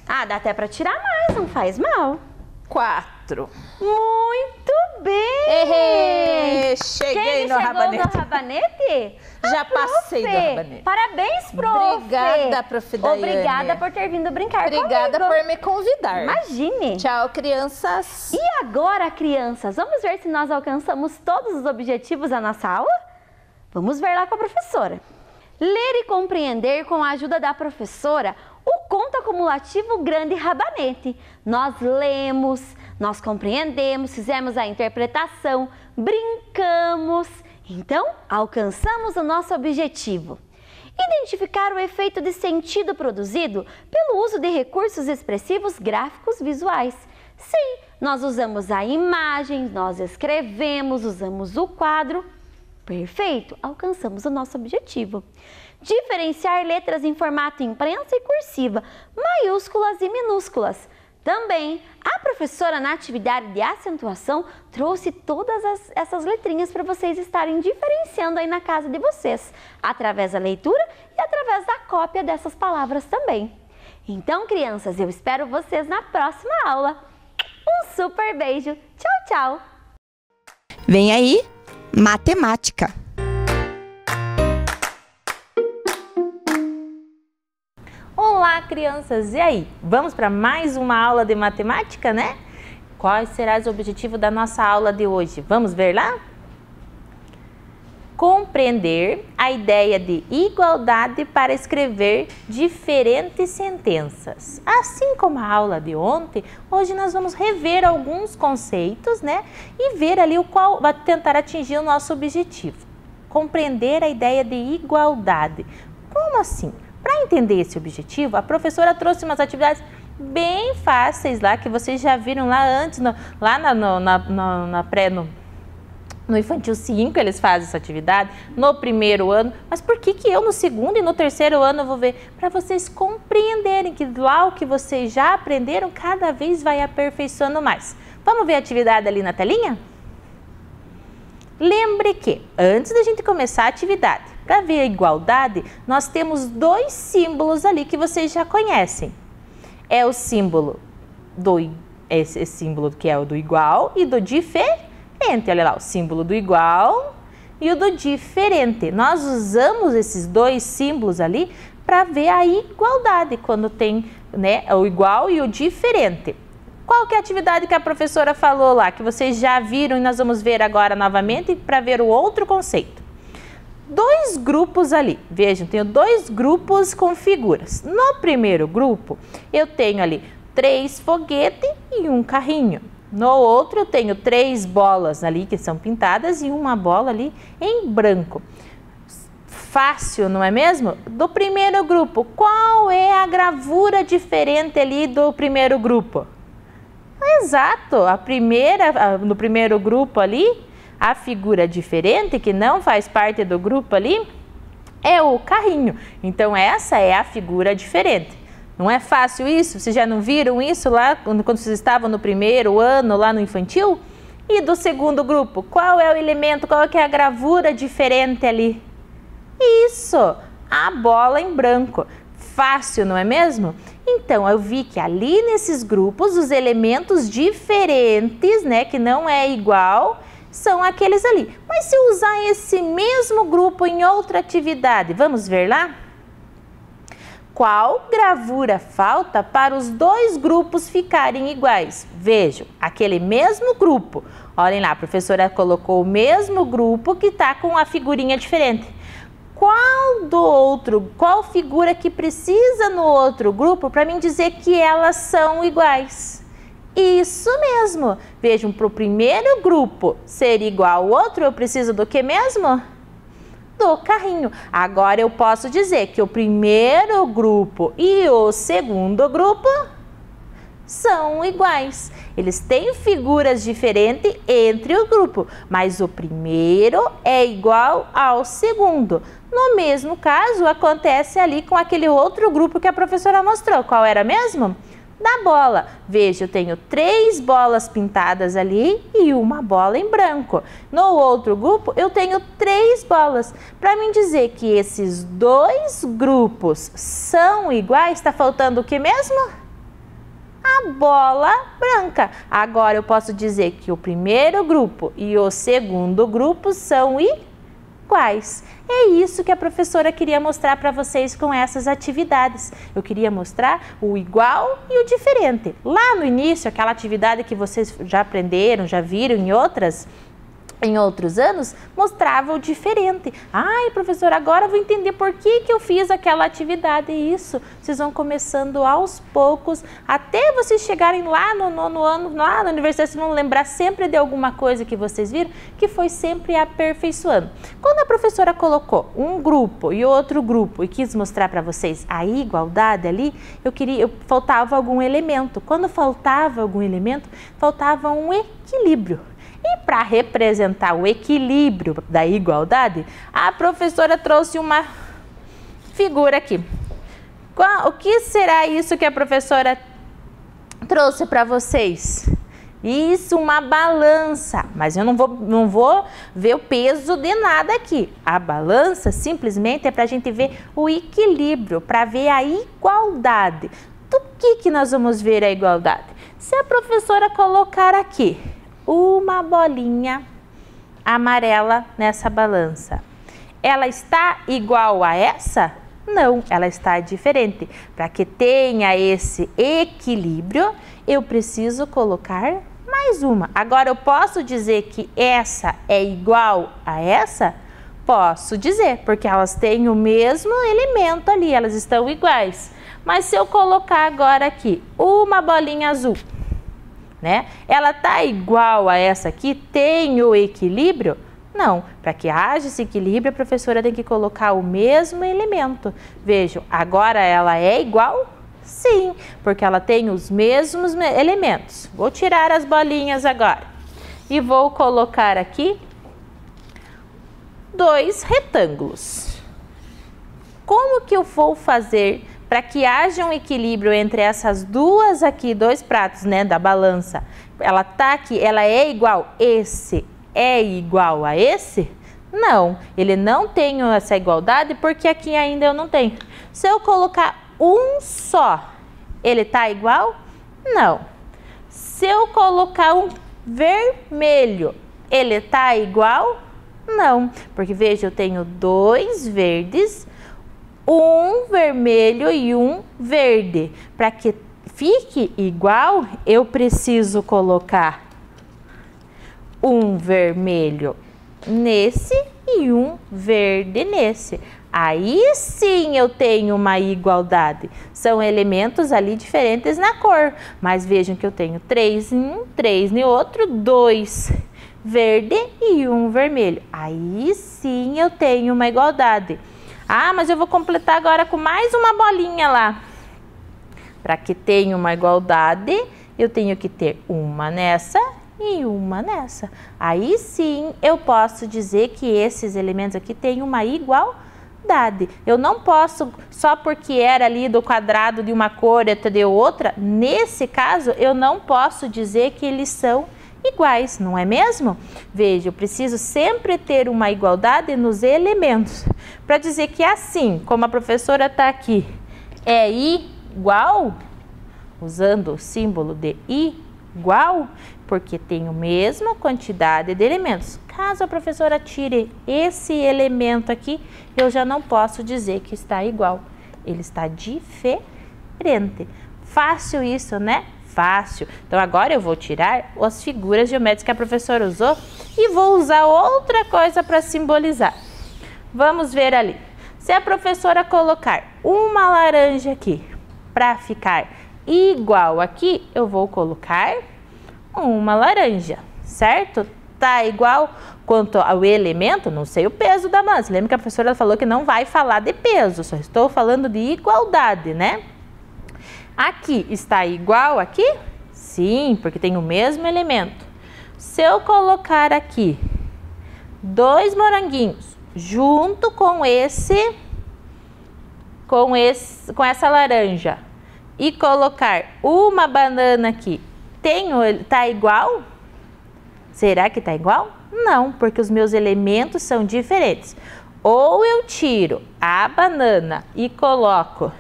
Ah, dá até pra tirar mais, não faz mal. 4. Muito bem! Errei! Cheguei Quem no chegou rabanete. no rabanete? Já A prof. passei do rabanete. Parabéns, prof. Obrigada, prof. Daiane. Obrigada por ter vindo brincar Obrigada comigo. por me convidar. Imagine. Tchau, crianças. E agora, crianças, vamos ver se nós alcançamos todos os objetivos da nossa aula? Vamos ver lá com a professora. Ler e compreender com a ajuda da professora o conto acumulativo Grande Rabanete. Nós lemos, nós compreendemos, fizemos a interpretação, brincamos. Então, alcançamos o nosso objetivo. Identificar o efeito de sentido produzido pelo uso de recursos expressivos gráficos visuais. Sim, nós usamos a imagem, nós escrevemos, usamos o quadro. Perfeito, alcançamos o nosso objetivo. Diferenciar letras em formato imprensa e cursiva, maiúsculas e minúsculas. Também, a professora na atividade de acentuação trouxe todas essas letrinhas para vocês estarem diferenciando aí na casa de vocês, através da leitura e através da cópia dessas palavras também. Então, crianças, eu espero vocês na próxima aula. Um super beijo. Tchau, tchau. Vem aí, matemática. Olá, crianças! E aí? Vamos para mais uma aula de matemática, né? Qual será o objetivo da nossa aula de hoje? Vamos ver lá? Compreender a ideia de igualdade para escrever diferentes sentenças. Assim como a aula de ontem, hoje nós vamos rever alguns conceitos, né? E ver ali o qual vai tentar atingir o nosso objetivo. Compreender a ideia de igualdade. Como assim? Para entender esse objetivo, a professora trouxe umas atividades bem fáceis lá, que vocês já viram lá antes, no Infantil 5 eles fazem essa atividade, no primeiro ano. Mas por que eu no segundo e no terceiro ano eu vou ver? Para vocês compreenderem que lá o que vocês já aprenderam, cada vez vai aperfeiçoando mais. Vamos ver a atividade ali na telinha? Lembre que, antes da gente começar a atividade, para ver a igualdade, nós temos dois símbolos ali que vocês já conhecem. É o símbolo esse símbolo que é o do igual e do diferente. Olha lá, o símbolo do igual e o do diferente. Nós usamos esses dois símbolos ali para ver a igualdade, quando tem, né, o igual e o diferente. Qual que é a atividade que a professora falou lá, que vocês já viram e nós vamos ver agora novamente para ver o outro conceito? Dois grupos ali, vejam, tenho dois grupos com figuras. No primeiro grupo, eu tenho ali 3 foguetes e um carrinho. No outro, eu tenho 3 bolas ali que são pintadas e uma bola ali em branco. Fácil, não é mesmo? Do primeiro grupo, qual é a gravura diferente ali do primeiro grupo? Exato, no primeiro grupo ali, a figura diferente, que não faz parte do grupo ali, é o carrinho. Então, essa é a figura diferente. Não é fácil isso? Vocês já não viram isso lá quando vocês estavam no primeiro ano, lá no infantil? E do segundo grupo, qual é o elemento, qual é a gravura diferente ali? Isso, a bola em branco. Fácil, não é mesmo? Então, eu vi que ali nesses grupos, os elementos diferentes, né, que não é igual, são aqueles ali. Mas se eu usar esse mesmo grupo em outra atividade, vamos ver lá? Qual gravura falta para os dois grupos ficarem iguais? Vejam, aquele mesmo grupo. Olhem lá, a professora colocou o mesmo grupo que está com a figurinha diferente. Qual figura que precisa no outro grupo para mim dizer que elas são iguais? Isso mesmo. Vejam, para o primeiro grupo ser igual ao outro, eu preciso do que mesmo? Do carrinho. Agora eu posso dizer que o primeiro grupo e o segundo grupo são iguais. Eles têm figuras diferentes entre o grupo, mas o primeiro é igual ao segundo. No mesmo caso, acontece ali com aquele outro grupo que a professora mostrou. Qual era mesmo? Da bola. Veja, eu tenho 3 bolas pintadas ali e uma bola em branco. No outro grupo, eu tenho 3 bolas. Para mim dizer que esses dois grupos são iguais, está faltando o que mesmo? A bola branca. Agora eu posso dizer que o primeiro grupo e o segundo grupo são iguais. É isso que a professora queria mostrar para vocês com essas atividades. Eu queria mostrar o igual e o diferente. Lá no início, aquela atividade que vocês já aprenderam, já viram em outras em outros anos, mostravam diferente. Ai, professor, agora eu vou entender por que eu fiz aquela atividade. Isso, vocês vão começando aos poucos, até vocês chegarem lá no nono ano, lá na universidade, vocês vão lembrar sempre de alguma coisa que vocês viram, que foi sempre aperfeiçoando. Quando a professora colocou um grupo e outro grupo e quis mostrar para vocês a igualdade ali, faltava algum elemento. Quando faltava algum elemento, faltava um equilíbrio. E para representar o equilíbrio da igualdade, a professora trouxe uma figura aqui. O que será isso que a professora trouxe para vocês? Isso, uma balança, mas eu não vou ver o peso de nada aqui. A balança simplesmente é para a gente ver o equilíbrio, para ver a igualdade. Do que nós vamos ver a igualdade? Se a professora colocar aqui uma bolinha amarela nessa balança, ela está igual a essa? Não, ela está diferente. Para que tenha esse equilíbrio, eu preciso colocar mais uma. Agora, eu posso dizer que essa é igual a essa? Posso dizer, porque elas têm o mesmo elemento ali, elas estão iguais. Mas se eu colocar agora aqui uma bolinha azul, né? Ela tá igual a essa aqui? Tem o equilíbrio? Não. Para que haja esse equilíbrio, a professora tem que colocar o mesmo elemento. Vejam, agora ela é igual? Sim, porque ela tem os mesmos elementos. Vou tirar as bolinhas agora e vou colocar aqui 2 retângulos. Como que eu vou fazer para que haja um equilíbrio entre essas duas aqui, 2 pratos, né, da balança? Ela tá aqui, ela é igual, esse é igual a esse? Não, ele não tem essa igualdade porque aqui ainda eu não tenho. Se eu colocar um só, ele tá igual? Não. Se eu colocar um vermelho, ele tá igual? Não, porque veja, eu tenho 2 verdes, um vermelho e um verde. Para que fique igual, eu preciso colocar um vermelho nesse e um verde nesse. Aí sim eu tenho uma igualdade. São elementos ali diferentes na cor, mas vejam que eu tenho 3 em um, 3 em outro, 2 verde e um vermelho. Aí sim eu tenho uma igualdade. Ah, mas eu vou completar agora com mais uma bolinha lá. Para que tenha uma igualdade, eu tenho que ter uma nessa e uma nessa. Aí sim eu posso dizer que esses elementos aqui têm uma igualdade. Eu não posso, só porque era ali do quadrado de uma cor e de outra, nesse caso eu não posso dizer que eles são iguais, não é mesmo? Veja, eu preciso sempre ter uma igualdade nos elementos. Para dizer que assim, como a professora está aqui, é igual, usando o símbolo de igual, porque tem a mesma quantidade de elementos. Caso a professora tire esse elemento aqui, eu já não posso dizer que está igual. Ele está diferente. Fácil isso, né? Fácil. Então agora eu vou tirar as figuras geométricas que a professora usou e vou usar outra coisa para simbolizar. Vamos ver ali. Se a professora colocar uma laranja aqui para ficar igual aqui, eu vou colocar uma laranja, certo? Tá igual quanto ao elemento, não sei o peso da massa. Lembra que a professora falou que não vai falar de peso, só estou falando de igualdade, né? Aqui está igual aqui? Sim, porque tem o mesmo elemento. Se eu colocar aqui 2 moranguinhos junto com essa laranja e colocar uma banana aqui, tá igual? Será que tá igual? Não, porque os meus elementos são diferentes. Ou eu tiro a banana e coloco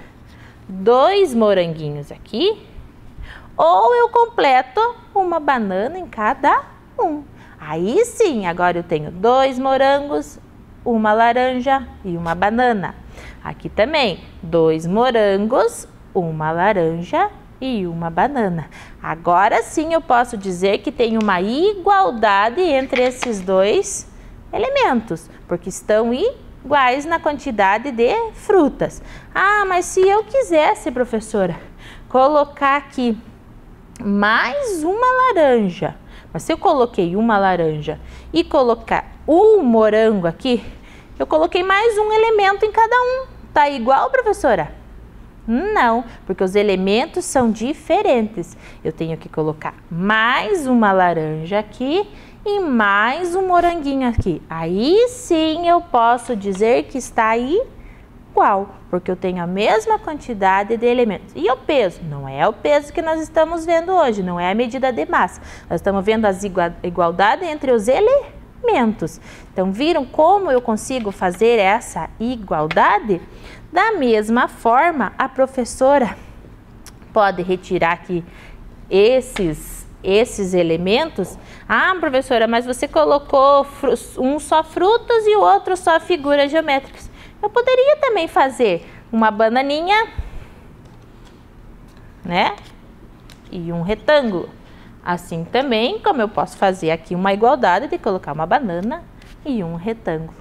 2 moranguinhos aqui, ou eu completo uma banana em cada um. Aí sim, agora eu tenho 2 morangos, uma laranja e uma banana. Aqui também, 2 morangos, uma laranja e uma banana. Agora sim eu posso dizer que tem uma igualdade entre esses dois elementos, porque estão iguais na quantidade de frutas. Ah, mas se eu quisesse, professora, colocar aqui mais uma laranja, mas se eu coloquei uma laranja e colocar um morango aqui, eu coloquei mais um elemento em cada um. Tá igual, professora? Não, porque os elementos são diferentes. Eu tenho que colocar mais uma laranja aqui e mais um moranguinho aqui. Aí sim eu posso dizer que está igual, porque eu tenho a mesma quantidade de elementos. E o peso? Não é o peso que nós estamos vendo hoje, não é a medida de massa. Nós estamos vendo a igualdade entre os elementos. Então, viram como eu consigo fazer essa igualdade? Da mesma forma, a professora pode retirar aqui esses elementos. Ah, professora, mas você colocou um só frutas e o outro só figuras geométricas. Eu poderia também fazer uma bananinha, né? E um retângulo. Assim também, como eu posso fazer aqui uma igualdade de colocar uma banana e um retângulo.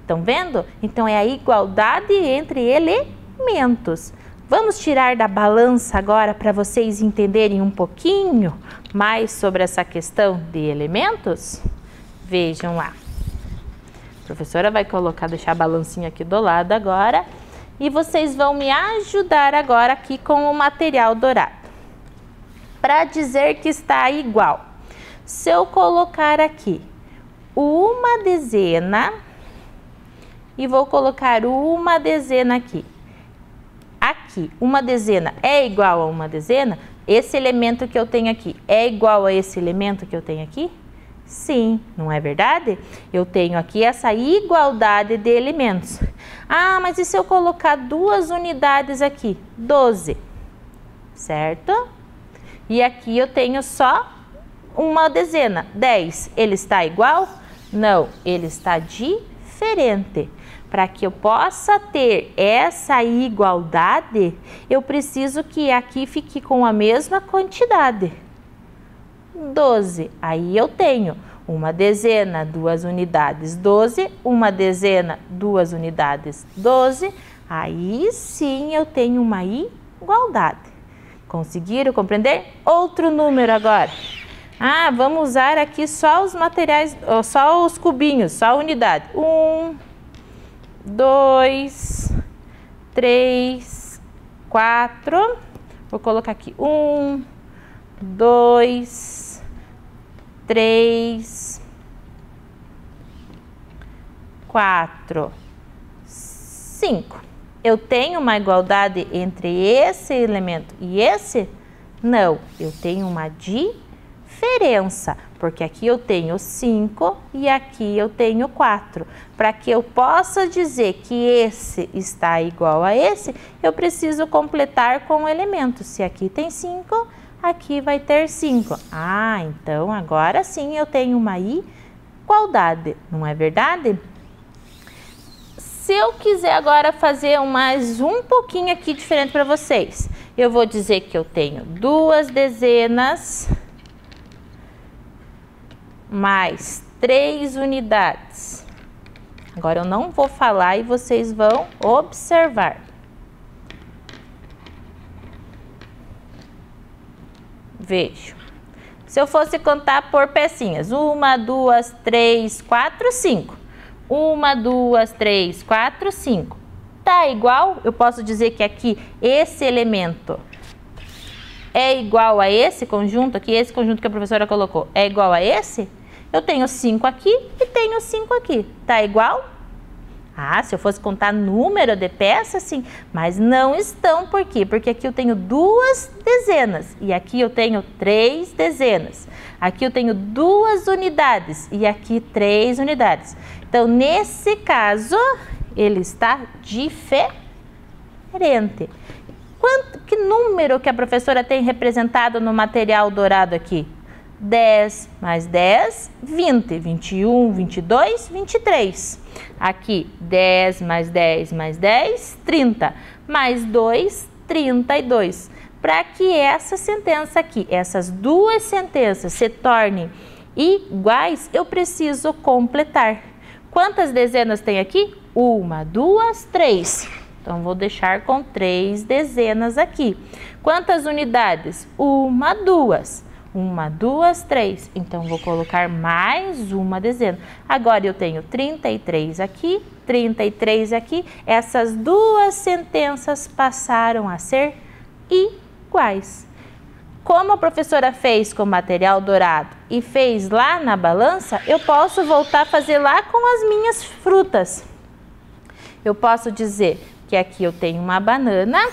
Estão vendo? Então, é a igualdade entre elementos. Vamos tirar da balança agora para vocês entenderem um pouquinho mais sobre essa questão de elementos? Vejam lá. A professora vai deixar a balancinha aqui do lado agora. E vocês vão me ajudar agora aqui com o material dourado. Para dizer que está igual. Se eu colocar aqui uma dezena e vou colocar uma dezena aqui. Aqui, uma dezena é igual a uma dezena? Esse elemento que eu tenho aqui é igual a esse elemento que eu tenho aqui? Sim, não é verdade? Eu tenho aqui essa igualdade de elementos. Ah, mas e se eu colocar 2 unidades aqui? 12, certo? E aqui eu tenho só uma dezena, 10. Ele está igual? Não, ele está diferente. Para que eu possa ter essa igualdade, eu preciso que aqui fique com a mesma quantidade. 12. Aí eu tenho uma dezena, 2 unidades, 12. Uma dezena, 2 unidades, 12. Aí sim eu tenho uma igualdade. Conseguiram compreender? Outro número agora. Ah, vamos usar aqui só os materiais, só os cubinhos, só a unidade. 1, 2, 3, 4. Vou colocar aqui 1, 2, 3, 4, 5. Eu tenho uma igualdade entre esse elemento e esse? Não, eu tenho uma diferença, porque aqui eu tenho 5 e aqui eu tenho 4. Para que eu possa dizer que esse está igual a esse, eu preciso completar com o elemento. Se aqui tem 5, aqui vai ter 5. Ah, então agora sim eu tenho uma igualdade, não é verdade? Se eu quiser agora fazer mais um pouquinho aqui diferente para vocês, eu vou dizer que eu tenho 2 dezenas mais 3 unidades. Agora eu não vou falar e vocês vão observar. Vejo. Se eu fosse contar por pecinhas, 1, 2, 3, 4, 5. 1, 2, 3, 4, 5. Tá igual? Eu posso dizer que aqui esse elemento é igual a esse conjunto aqui, esse conjunto que a professora colocou, é igual a esse? Eu tenho 5 aqui e tenho 5 aqui. Tá igual? Ah, se eu fosse contar número de peças, sim. Mas não estão, por quê? Porque aqui eu tenho 2 dezenas e aqui eu tenho 3 dezenas. Aqui eu tenho 2 unidades e aqui 3 unidades. Então, nesse caso, ele está diferente. Que número que a professora tem representado no material dourado aqui? 10 mais 10, 20, 21, 22, 23. Aqui, 10 mais 10 mais 10, 30. Mais 2, 32. para que essa sentença aqui, essas duas sentenças se tornem iguais, eu preciso completar. Quantas dezenas tem aqui? 1, 2, 3. Então, vou deixar com 3 dezenas aqui. Quantas unidades? 1, 2. 1, 2, 3. Então, vou colocar mais uma dezena. Agora, eu tenho 33 aqui, 33 aqui. Essas duas sentenças passaram a ser iguais. Como a professora fez com material dourado e fez lá na balança, eu posso voltar a fazer lá com as minhas frutas. Eu posso dizer que aqui eu tenho uma banana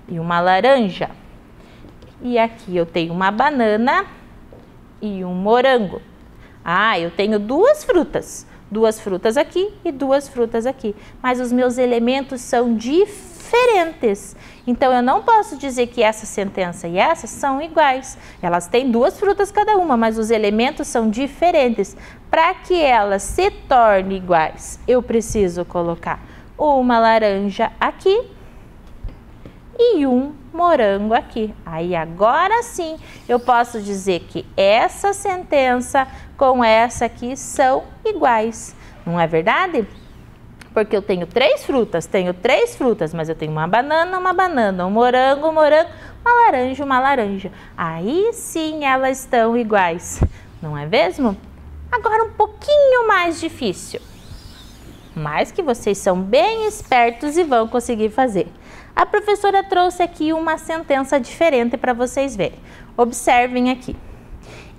e uma laranja. E aqui eu tenho uma banana e um morango. Ah, eu tenho duas frutas aqui e duas frutas aqui. Mas os meus elementos são diferentes. Então, eu não posso dizer que essa sentença e essa são iguais. Elas têm duas frutas cada uma, mas os elementos são diferentes. Para que elas se tornem iguais, eu preciso colocar uma laranja aqui e um morango aqui. Aí, agora sim, eu posso dizer que essa sentença com essa aqui são iguais. Não é verdade? Porque eu tenho três frutas, mas eu tenho uma banana, um morango, uma laranja. Aí sim elas estão iguais, não é mesmo? Agora um pouquinho mais difícil, mas que vocês são bem espertos e vão conseguir fazer. A professora trouxe aqui uma sentença diferente para vocês verem. Observem aqui.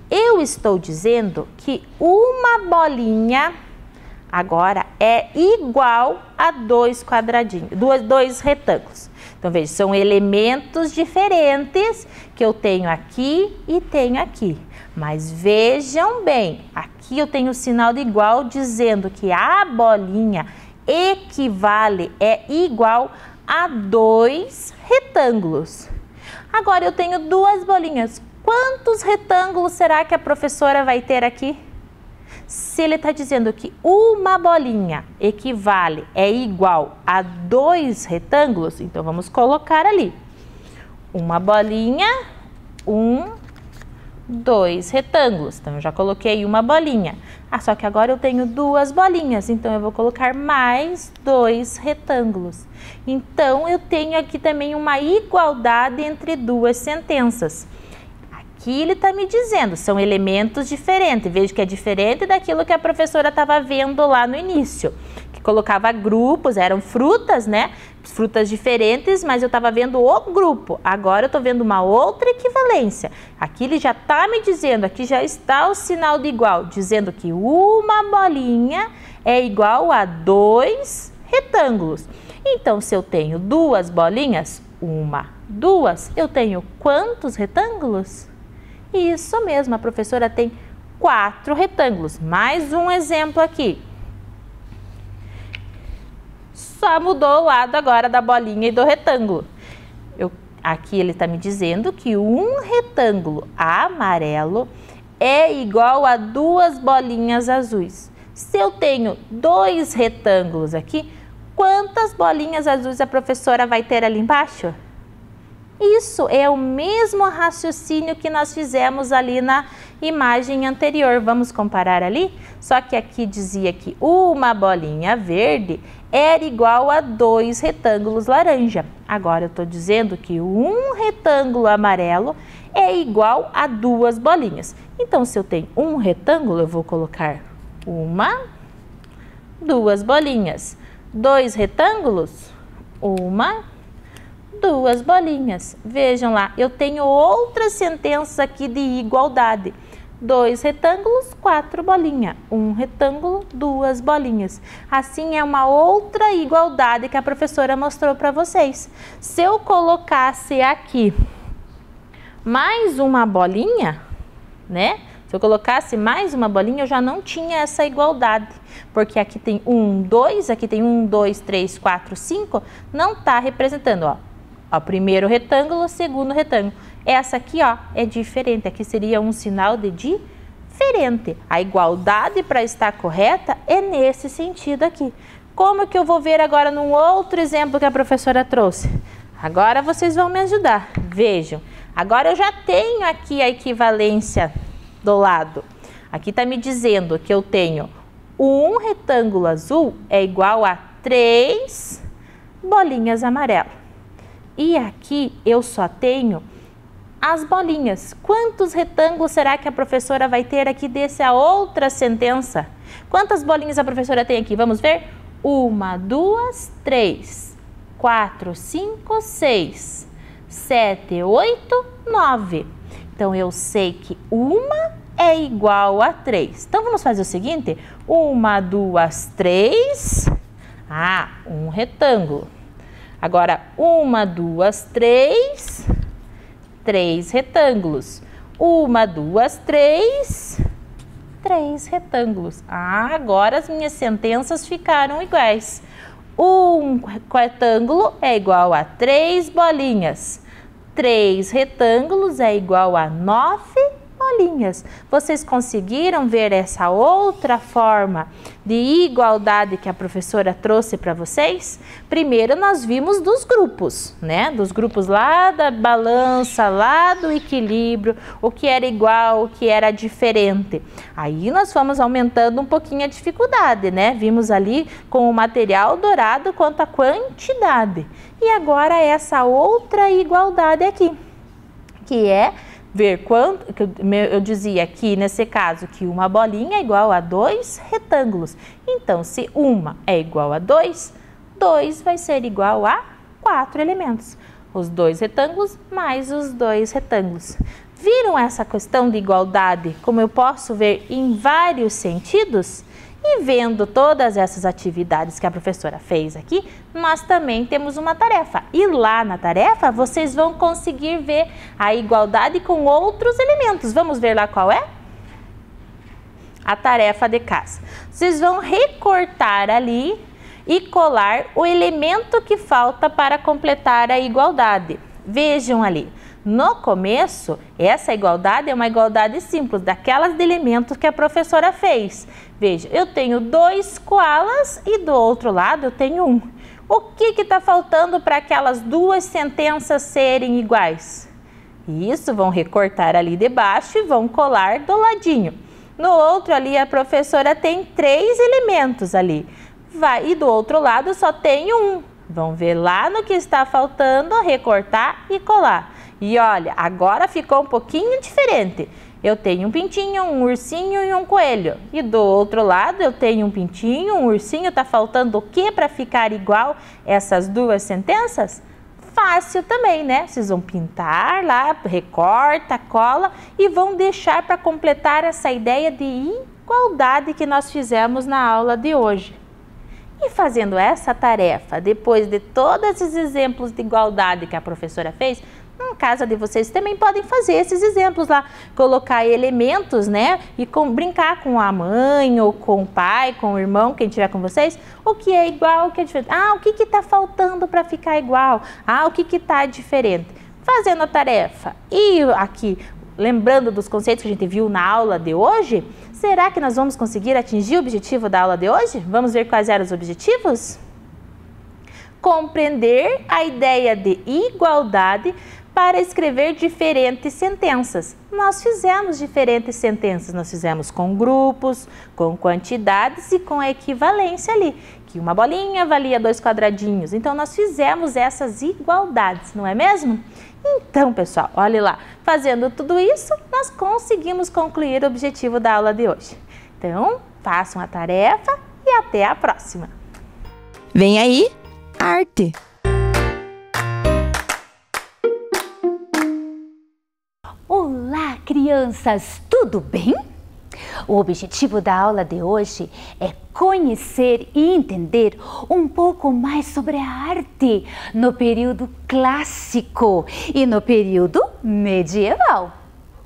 Eu estou dizendo que uma bolinha agora é igual a dois quadradinhos, dois retângulos. Então, veja, são elementos diferentes que eu tenho aqui e tenho aqui. Mas vejam bem, aqui eu tenho o sinal de igual dizendo que a bolinha equivale, é igual a dois retângulos. Agora eu tenho duas bolinhas. Quantos retângulos será que a professora vai ter aqui? Se ele está dizendo que uma bolinha equivale, é igual a dois retângulos, então vamos colocar ali. Uma bolinha, dois retângulos. Então, eu já coloquei uma bolinha. Só que agora eu tenho duas bolinhas, então eu vou colocar mais dois retângulos. Então, eu tenho aqui também uma igualdade entre duas sentenças. Aqui ele está me dizendo, são elementos diferentes. Vejo que é diferente daquilo que a professora estava vendo lá no início. Que colocava grupos, eram frutas, né? Frutas diferentes, mas eu estava vendo o grupo. Agora eu estou vendo uma outra equivalência. Aqui ele já está me dizendo, aqui já está o sinal de igual, dizendo que uma bolinha é igual a dois retângulos. Então, se eu tenho duas bolinhas, duas, eu tenho quantos retângulos? Isso mesmo, a professora tem 4 retângulos. Mais um exemplo aqui. Só mudou o lado agora da bolinha e do retângulo. Aqui ele está me dizendo que um retângulo amarelo é igual a duas bolinhas azuis. Se eu tenho 2 retângulos aqui, quantas bolinhas azuis a professora vai ter ali embaixo? Isso é o mesmo raciocínio que nós fizemos ali na imagem anterior. Vamos comparar ali? Só que aqui dizia que uma bolinha verde era igual a 2 retângulos laranja. Agora eu estou dizendo que um retângulo amarelo é igual a 2 bolinhas. Então, se eu tenho um retângulo, eu vou colocar 2 bolinhas. 2 retângulos, 2 bolinhas. Vejam lá, eu tenho outra sentença aqui de igualdade. 2 retângulos, 4 bolinhas. 1 retângulo, 2 bolinhas. Assim é uma outra igualdade que a professora mostrou para vocês. Se eu colocasse aqui mais uma bolinha, né? Se eu colocasse mais uma bolinha, eu já não tinha essa igualdade. Porque aqui tem 1, 2, aqui tem 1, 2, 3, 4, 5. Não está representando, ó. Ó, primeiro retângulo, segundo retângulo. Essa aqui, ó, é diferente. Aqui seria um sinal de diferente. A igualdade, para estar correta, é nesse sentido aqui. Como que eu vou ver agora num outro exemplo que a professora trouxe? Agora vocês vão me ajudar. Vejam, agora eu já tenho aqui a equivalência do lado. Aqui está me dizendo que eu tenho um retângulo azul é igual a 3 bolinhas amarelas. E aqui eu só tenho as bolinhas. Quantos retângulos será que a professora vai ter aqui dessa outra sentença? Quantas bolinhas a professora tem aqui? Vamos ver? 1, 2, 3, 4, 5, 6, 7, 8, 9. Então, eu sei que uma é igual a 3. Então, vamos fazer o seguinte. 1, 2, 3. Um retângulo. Agora, 1, 2, 3. 3 retângulos. 1, 2, 3. 3 retângulos. Agora as minhas sentenças ficaram iguais. Um retângulo é igual a 3 bolinhas. 3 retângulos é igual a 9 bolinhas. Vocês conseguiram ver essa outra forma de igualdade que a professora trouxe para vocês? Primeiro nós vimos dos grupos, né? Dos grupos lá da balança, lá do equilíbrio, o que era igual, o que era diferente. Aí nós fomos aumentando um pouquinho a dificuldade, né? Vimos ali com o material dourado quanto a quantidade. E agora essa outra igualdade aqui, que é ver quanto, eu dizia aqui nesse caso que uma bolinha é igual a 2 retângulos. Então, se uma é igual a 2, 2 vai ser igual a 4 elementos. Os 2 retângulos mais os 2 retângulos. Viram essa questão de igualdade, como eu posso ver em vários sentidos? E vendo todas essas atividades que a professora fez aqui, nós também temos uma tarefa. E lá na tarefa, vocês vão conseguir ver a igualdade com outros elementos. Vamos ver lá qual é? A tarefa de casa. Vocês vão recortar ali e colar o elemento que falta para completar a igualdade. Vejam ali. No começo, essa igualdade é uma igualdade simples, daquelas de elementos que a professora fez. Veja, eu tenho 2 koalas e do outro lado eu tenho 1. O que está faltando para aquelas duas sentenças serem iguais? Isso, vão recortar ali debaixo e vão colar do ladinho. No outro ali a professora tem 3 elementos ali. E do outro lado só tem 1. Vão ver lá no que está faltando, recortar e colar. E olha, agora ficou um pouquinho diferente. Eu tenho um pintinho, um ursinho e um coelho. E do outro lado eu tenho um pintinho, um ursinho. Tá faltando o que para ficar igual essas duas sentenças? Fácil também, né? Vocês vão pintar lá, recorta, cola e vão deixar para completar essa ideia de igualdade que nós fizemos na aula de hoje. E fazendo essa tarefa, depois de todos esses exemplos de igualdade que a professora fez, na casa de vocês também podem fazer esses exemplos lá, colocar elementos, né? E brincar com a mãe ou com o pai, com o irmão, quem estiver com vocês, o que é igual, o que é diferente. O que está faltando para ficar igual? O que está diferente? Fazendo a tarefa e aqui, lembrando dos conceitos que a gente viu na aula de hoje, será que nós vamos conseguir atingir o objetivo da aula de hoje? Vamos ver quais eram os objetivos? Compreender a ideia de igualdade para escrever diferentes sentenças. Nós fizemos diferentes sentenças, nós fizemos com grupos, com quantidades e com a equivalência ali, que uma bolinha valia 2 quadradinhos. Então, nós fizemos essas igualdades, não é mesmo? Então, pessoal, olhe lá, fazendo tudo isso, nós conseguimos concluir o objetivo da aula de hoje. Então, façam a tarefa e até a próxima! Vem aí, arte! Olá, crianças! Tudo bem? O objetivo da aula de hoje é conhecer e entender um pouco mais sobre a arte no período clássico e no período medieval.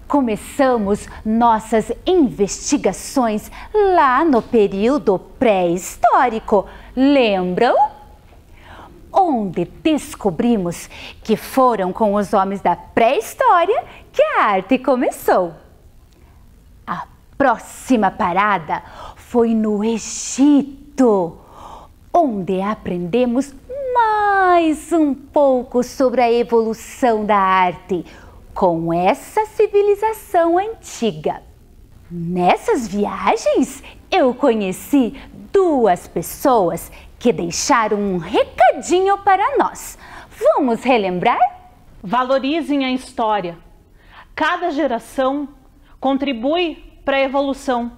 Começamos nossas investigações lá no período pré-histórico, lembram? Onde descobrimos que foram com os homens da pré-história que a arte começou. A próxima parada foi no Egito, onde aprendemos mais um pouco sobre a evolução da arte com essa civilização antiga. Nessas viagens, eu conheci duas pessoas que deixaram um recadinho para nós. Vamos relembrar? Valorizem a história. Cada geração contribui para a evolução.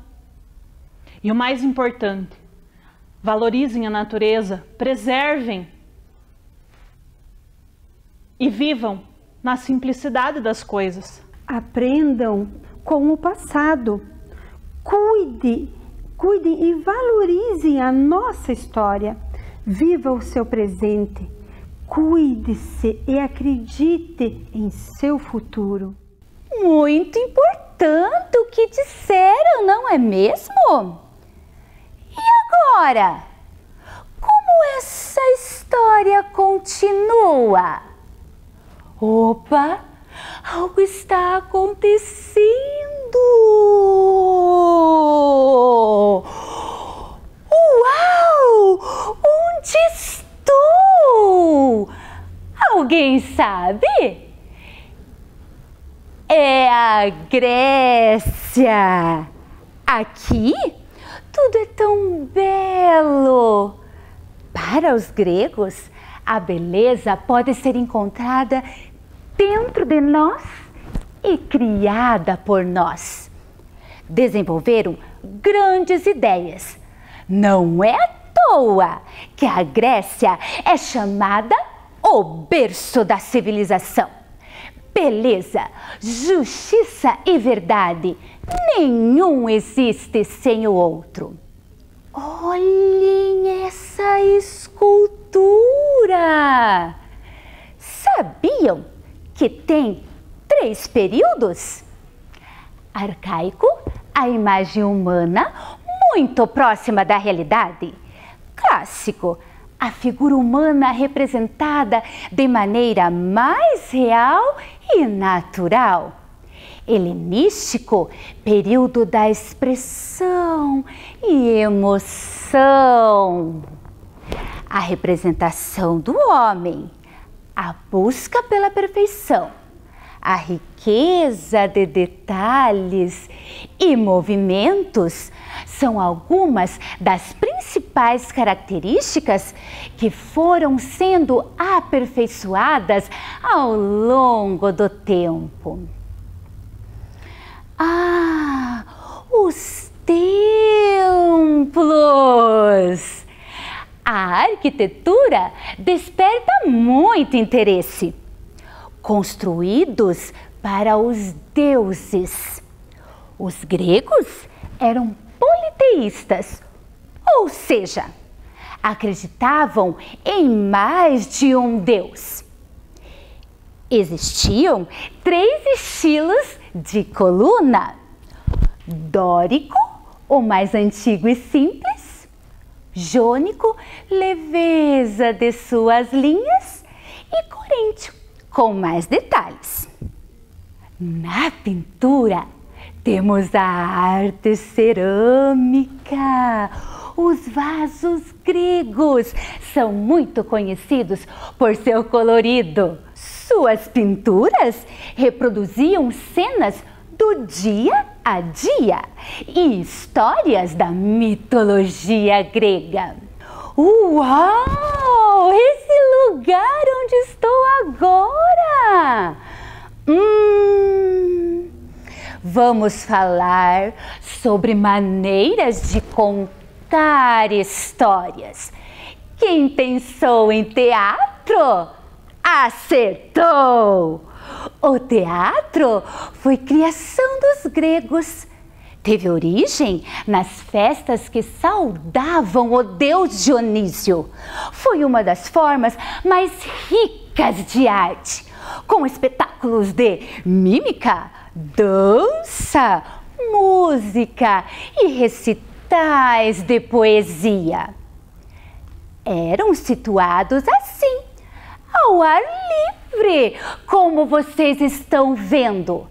E o mais importante, valorizem a natureza, preservem e vivam na simplicidade das coisas. Aprendam com o passado. Cuidem e valorizem a nossa história. Viva o seu presente. Cuide-se e acredite em seu futuro. Muito importante o que disseram, não é mesmo? E agora? Como essa história continua? Opa! Algo está acontecendo! Uau! Onde estou? Alguém sabe? É a Grécia. Aqui, tudo é tão belo. Para os gregos, a beleza pode ser encontrada dentro de nós e criada por nós. Desenvolveram grandes ideias. Não é à toa que a Grécia é chamada o berço da civilização. Beleza, justiça e verdade, nenhum existe sem o outro. Olhem essa escultura! Sabiam que tem 3 períodos? Arcaico, a imagem humana muito próxima da realidade. Clássico, a figura humana representada de maneira mais real e natural. Helenístico, período da expressão e emoção. A representação do homem, a busca pela perfeição, a riqueza de detalhes e movimentos são algumas das principais características que foram sendo aperfeiçoadas ao longo do tempo. Ah, os templos! A arquitetura desperta muito interesse. Construídos para os deuses. Os gregos eram politeístas, ou seja, acreditavam em mais de um deus. Existiam 3 estilos de coluna: dórico, o mais antigo e simples; jônico, leveza de suas linhas; e coríntio, com mais detalhes. Na pintura, temos a arte cerâmica. Os vasos gregos são muito conhecidos por seu colorido. Suas pinturas reproduziam cenas do dia a dia e histórias da mitologia grega. Uau! Esse lugar onde estou agora! Vamos falar sobre maneiras de contar histórias. Quem pensou em teatro? Acertou! O teatro foi criação dos gregos. Teve origem nas festas que saudavam o deus Dionísio. Foi uma das formas mais ricas de arte, com espetáculos de mímica, dança, música e recitais de poesia. Eram situados assim, ao ar livre, como vocês estão vendo,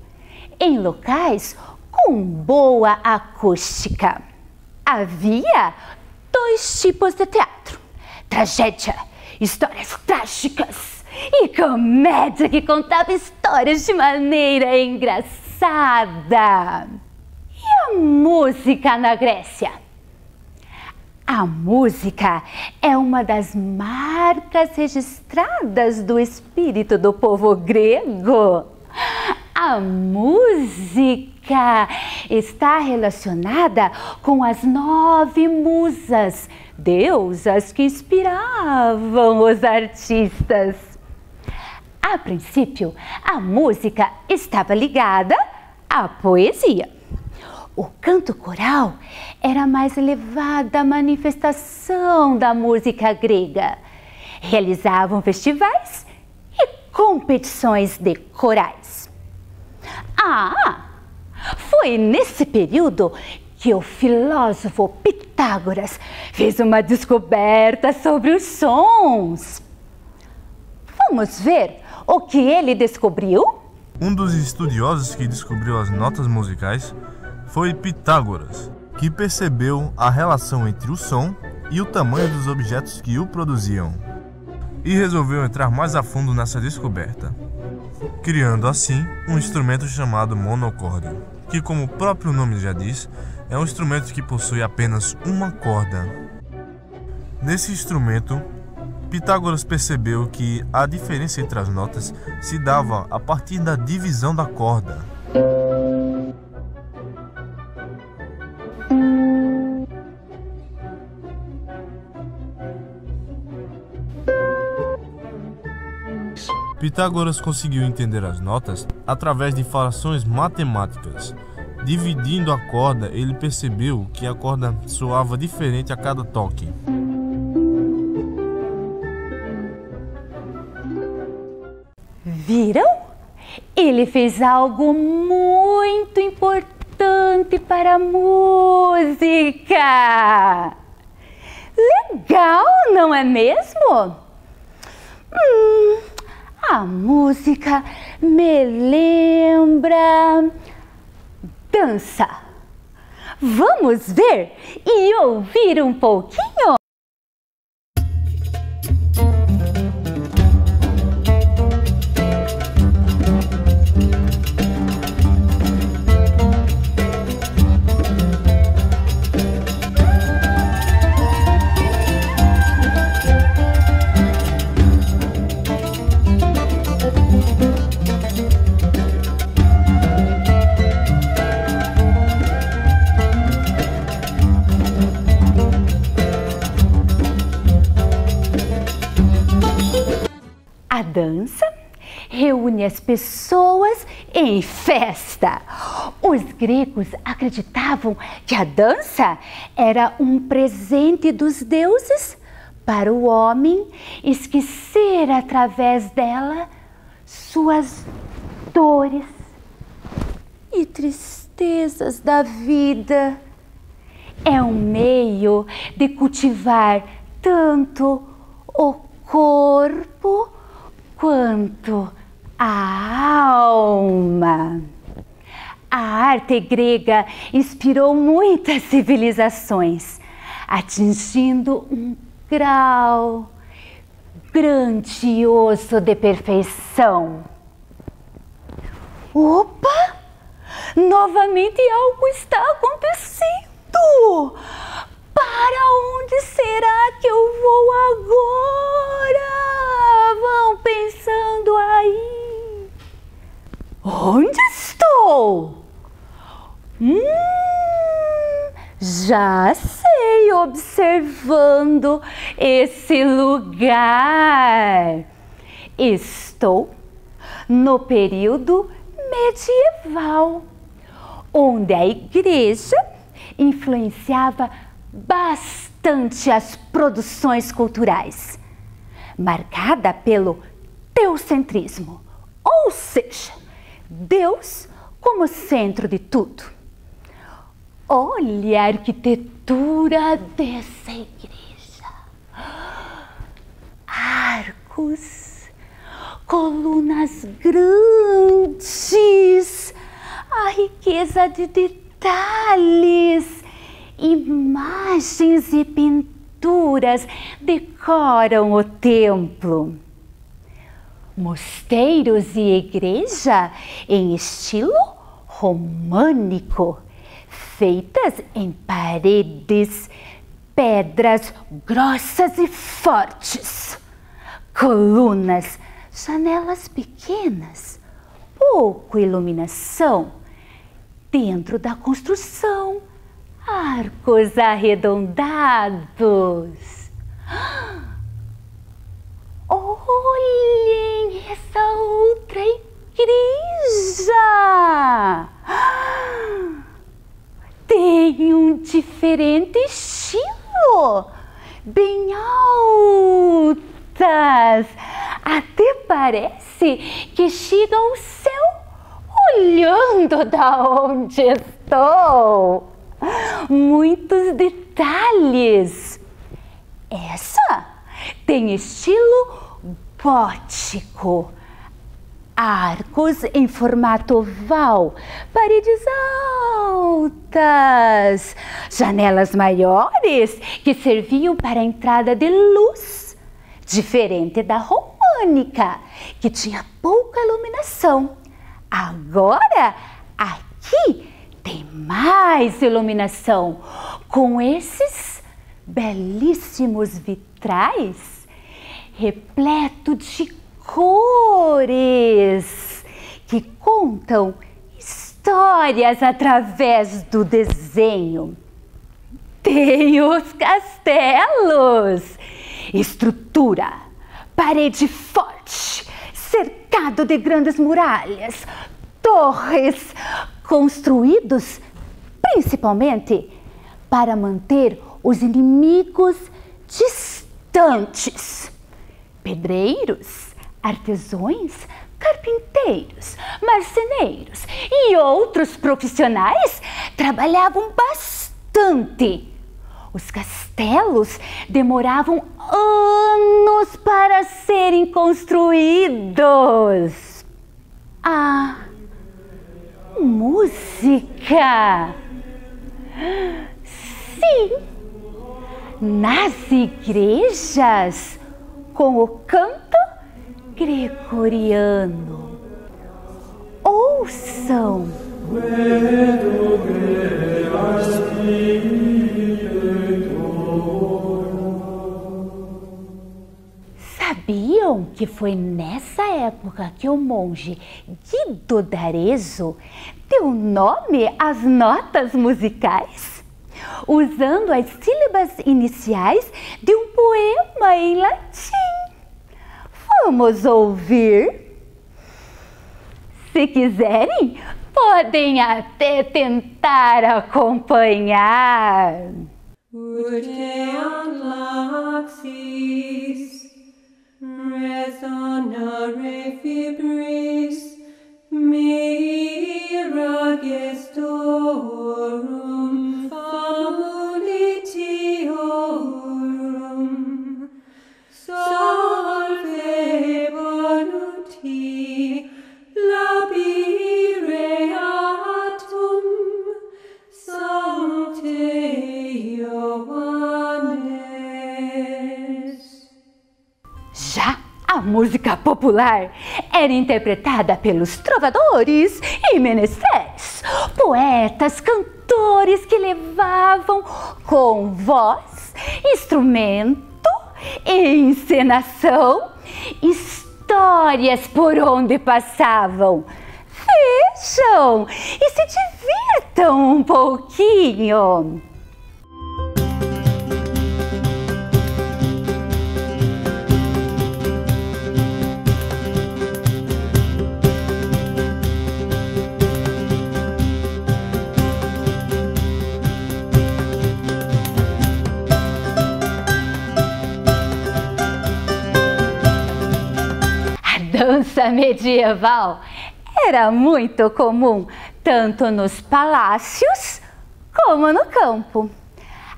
em locais com boa acústica. Havia 2 tipos de teatro: tragédia histórias trágicas e comédia que contava histórias de maneira engraçada. E a música na Grécia? A música é uma das marcas registradas do espírito do povo grego. A música está relacionada com as 9 musas, deusas que inspiravam os artistas. A princípio, a música estava ligada à poesia. O canto coral era a mais elevada manifestação da música grega. Realizavam festivais e competições de corais. Foi nesse período que o filósofo Pitágoras fez uma descoberta sobre os sons. Vamos ver o que ele descobriu? Um dos estudiosos que descobriu as notas musicais foi Pitágoras, que percebeu a relação entre o som e o tamanho dos objetos que o produziam, e resolveu entrar mais a fundo nessa descoberta, criando assim um instrumento chamado monocorde, que, como o próprio nome já diz, é um instrumento que possui apenas uma corda. Nesse instrumento, Pitágoras percebeu que a diferença entre as notas se dava a partir da divisão da corda. Pitágoras conseguiu entender as notas através de frações matemáticas. Dividindo a corda, ele percebeu que a corda soava diferente a cada toque. Viram? Ele fez algo muito importante para a música. Legal, não é mesmo? A música me lembra dança. Vamos ver e ouvir um pouquinho? A dança reúne as pessoas em festa. Os gregos acreditavam que a dança era um presente dos deuses para o homem esquecer através dela suas dores e tristezas da vida. É um meio de cultivar tanto o corpo quanto a alma. A arte grega inspirou muitas civilizações, atingindo um grau grandioso de perfeição. Opa! Novamente algo está acontecendo! Para onde será que eu vou agora? Vão pensando aí. Onde estou? Já sei, observando esse lugar. Estou no período medieval, onde a igreja influenciava bastante as produções culturais, marcada pelo teocentrismo, ou seja, Deus como centro de tudo. Olha a arquitetura dessa igreja. Arcos, colunas grandes, a riqueza de detalhes, imagens e pinturas esculturas decoram o templo. Mosteiros e igreja em estilo românico, feitas em paredes, pedras grossas e fortes, colunas, janelas pequenas, pouca iluminação. Dentro da construção, arcos arredondados. Olhem essa outra igreja! Tem um diferente estilo, bem altas. Até parece que chega ao céu olhando da onde estou. Muitos detalhes. Essa tem estilo gótico. Arcos em formato oval, paredes altas, janelas maiores que serviam para a entrada de luz, diferente da românica, que tinha pouca iluminação. Agora, aqui tem mais iluminação, com esses belíssimos vitrais repletos de cores que contam histórias através do desenho. Tem os castelos, estrutura, parede forte, cercado de grandes muralhas, torres, construídos principalmente para manter os inimigos distantes. Pedreiros, artesãos, carpinteiros, marceneiros e outros profissionais trabalhavam bastante. Os castelos demoravam anos para serem construídos. A música. Sim, nas igrejas, com o canto gregoriano. Ouçam. Sabiam que foi nessa época que o monge Guido d'Arezzo deu nome às notas musicais, usando as sílabas iniciais de um poema em latim? Vamos ouvir? Se quiserem, podem até tentar acompanhar. Resonare fibris, mira gestorum, famulitiorum, solve voluti, labireatum, sancte Ioannes. Já a música popular era interpretada pelos trovadores e menestréis, poetas, cantores que levavam com voz, instrumento e encenação histórias por onde passavam. Vejam e se divirtam um pouquinho. Dança medieval era muito comum, tanto nos palácios como no campo.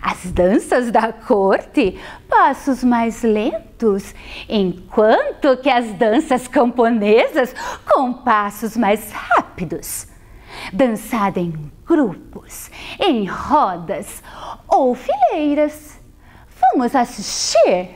As danças da corte, passos mais lentos, enquanto que as danças camponesas, com passos mais rápidos. Dançada em grupos, em rodas ou fileiras. Vamos assistir?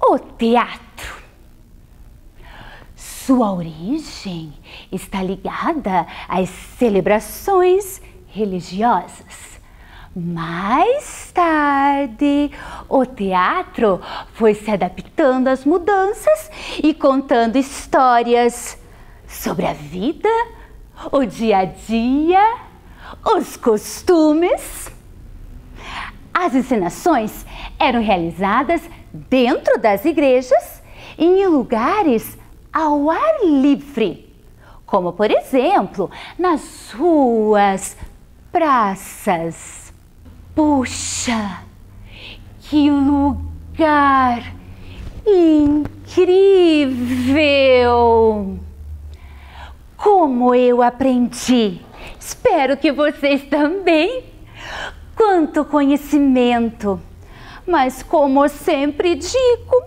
O teatro. Sua origem está ligada às celebrações religiosas. Mais tarde, o teatro foi se adaptando às mudanças e contando histórias sobre a vida, o dia a dia, os costumes. As encenações eram realizadas dentro das igrejas e em lugares ao ar livre, como por exemplo, nas ruas, praças. Puxa, que lugar incrível! Como eu aprendi! Espero que vocês também! Quanto conhecimento! Mas como sempre digo,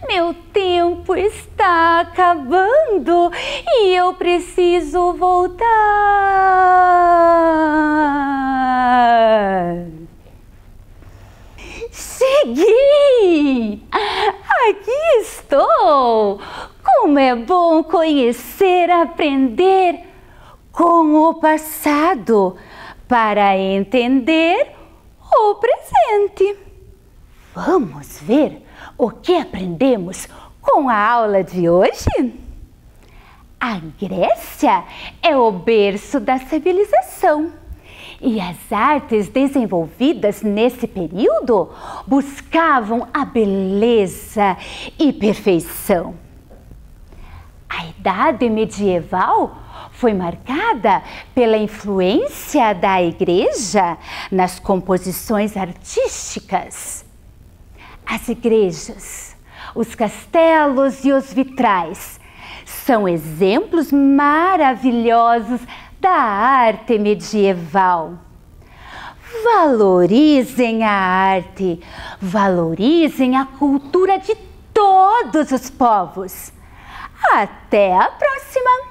meu tempo está acabando e eu preciso voltar. Cheguei! Aqui estou! Como é bom conhecer, aprender com o passado para entender o presente. Vamos ver o que aprendemos com a aula de hoje? A Grécia é o berço da civilização e as artes desenvolvidas nesse período buscavam a beleza e perfeição. A Idade Medieval foi marcada pela influência da Igreja nas composições artísticas. As igrejas, os castelos e os vitrais são exemplos maravilhosos da arte medieval. Valorizem a arte, valorizem a cultura de todos os povos. Até a próxima!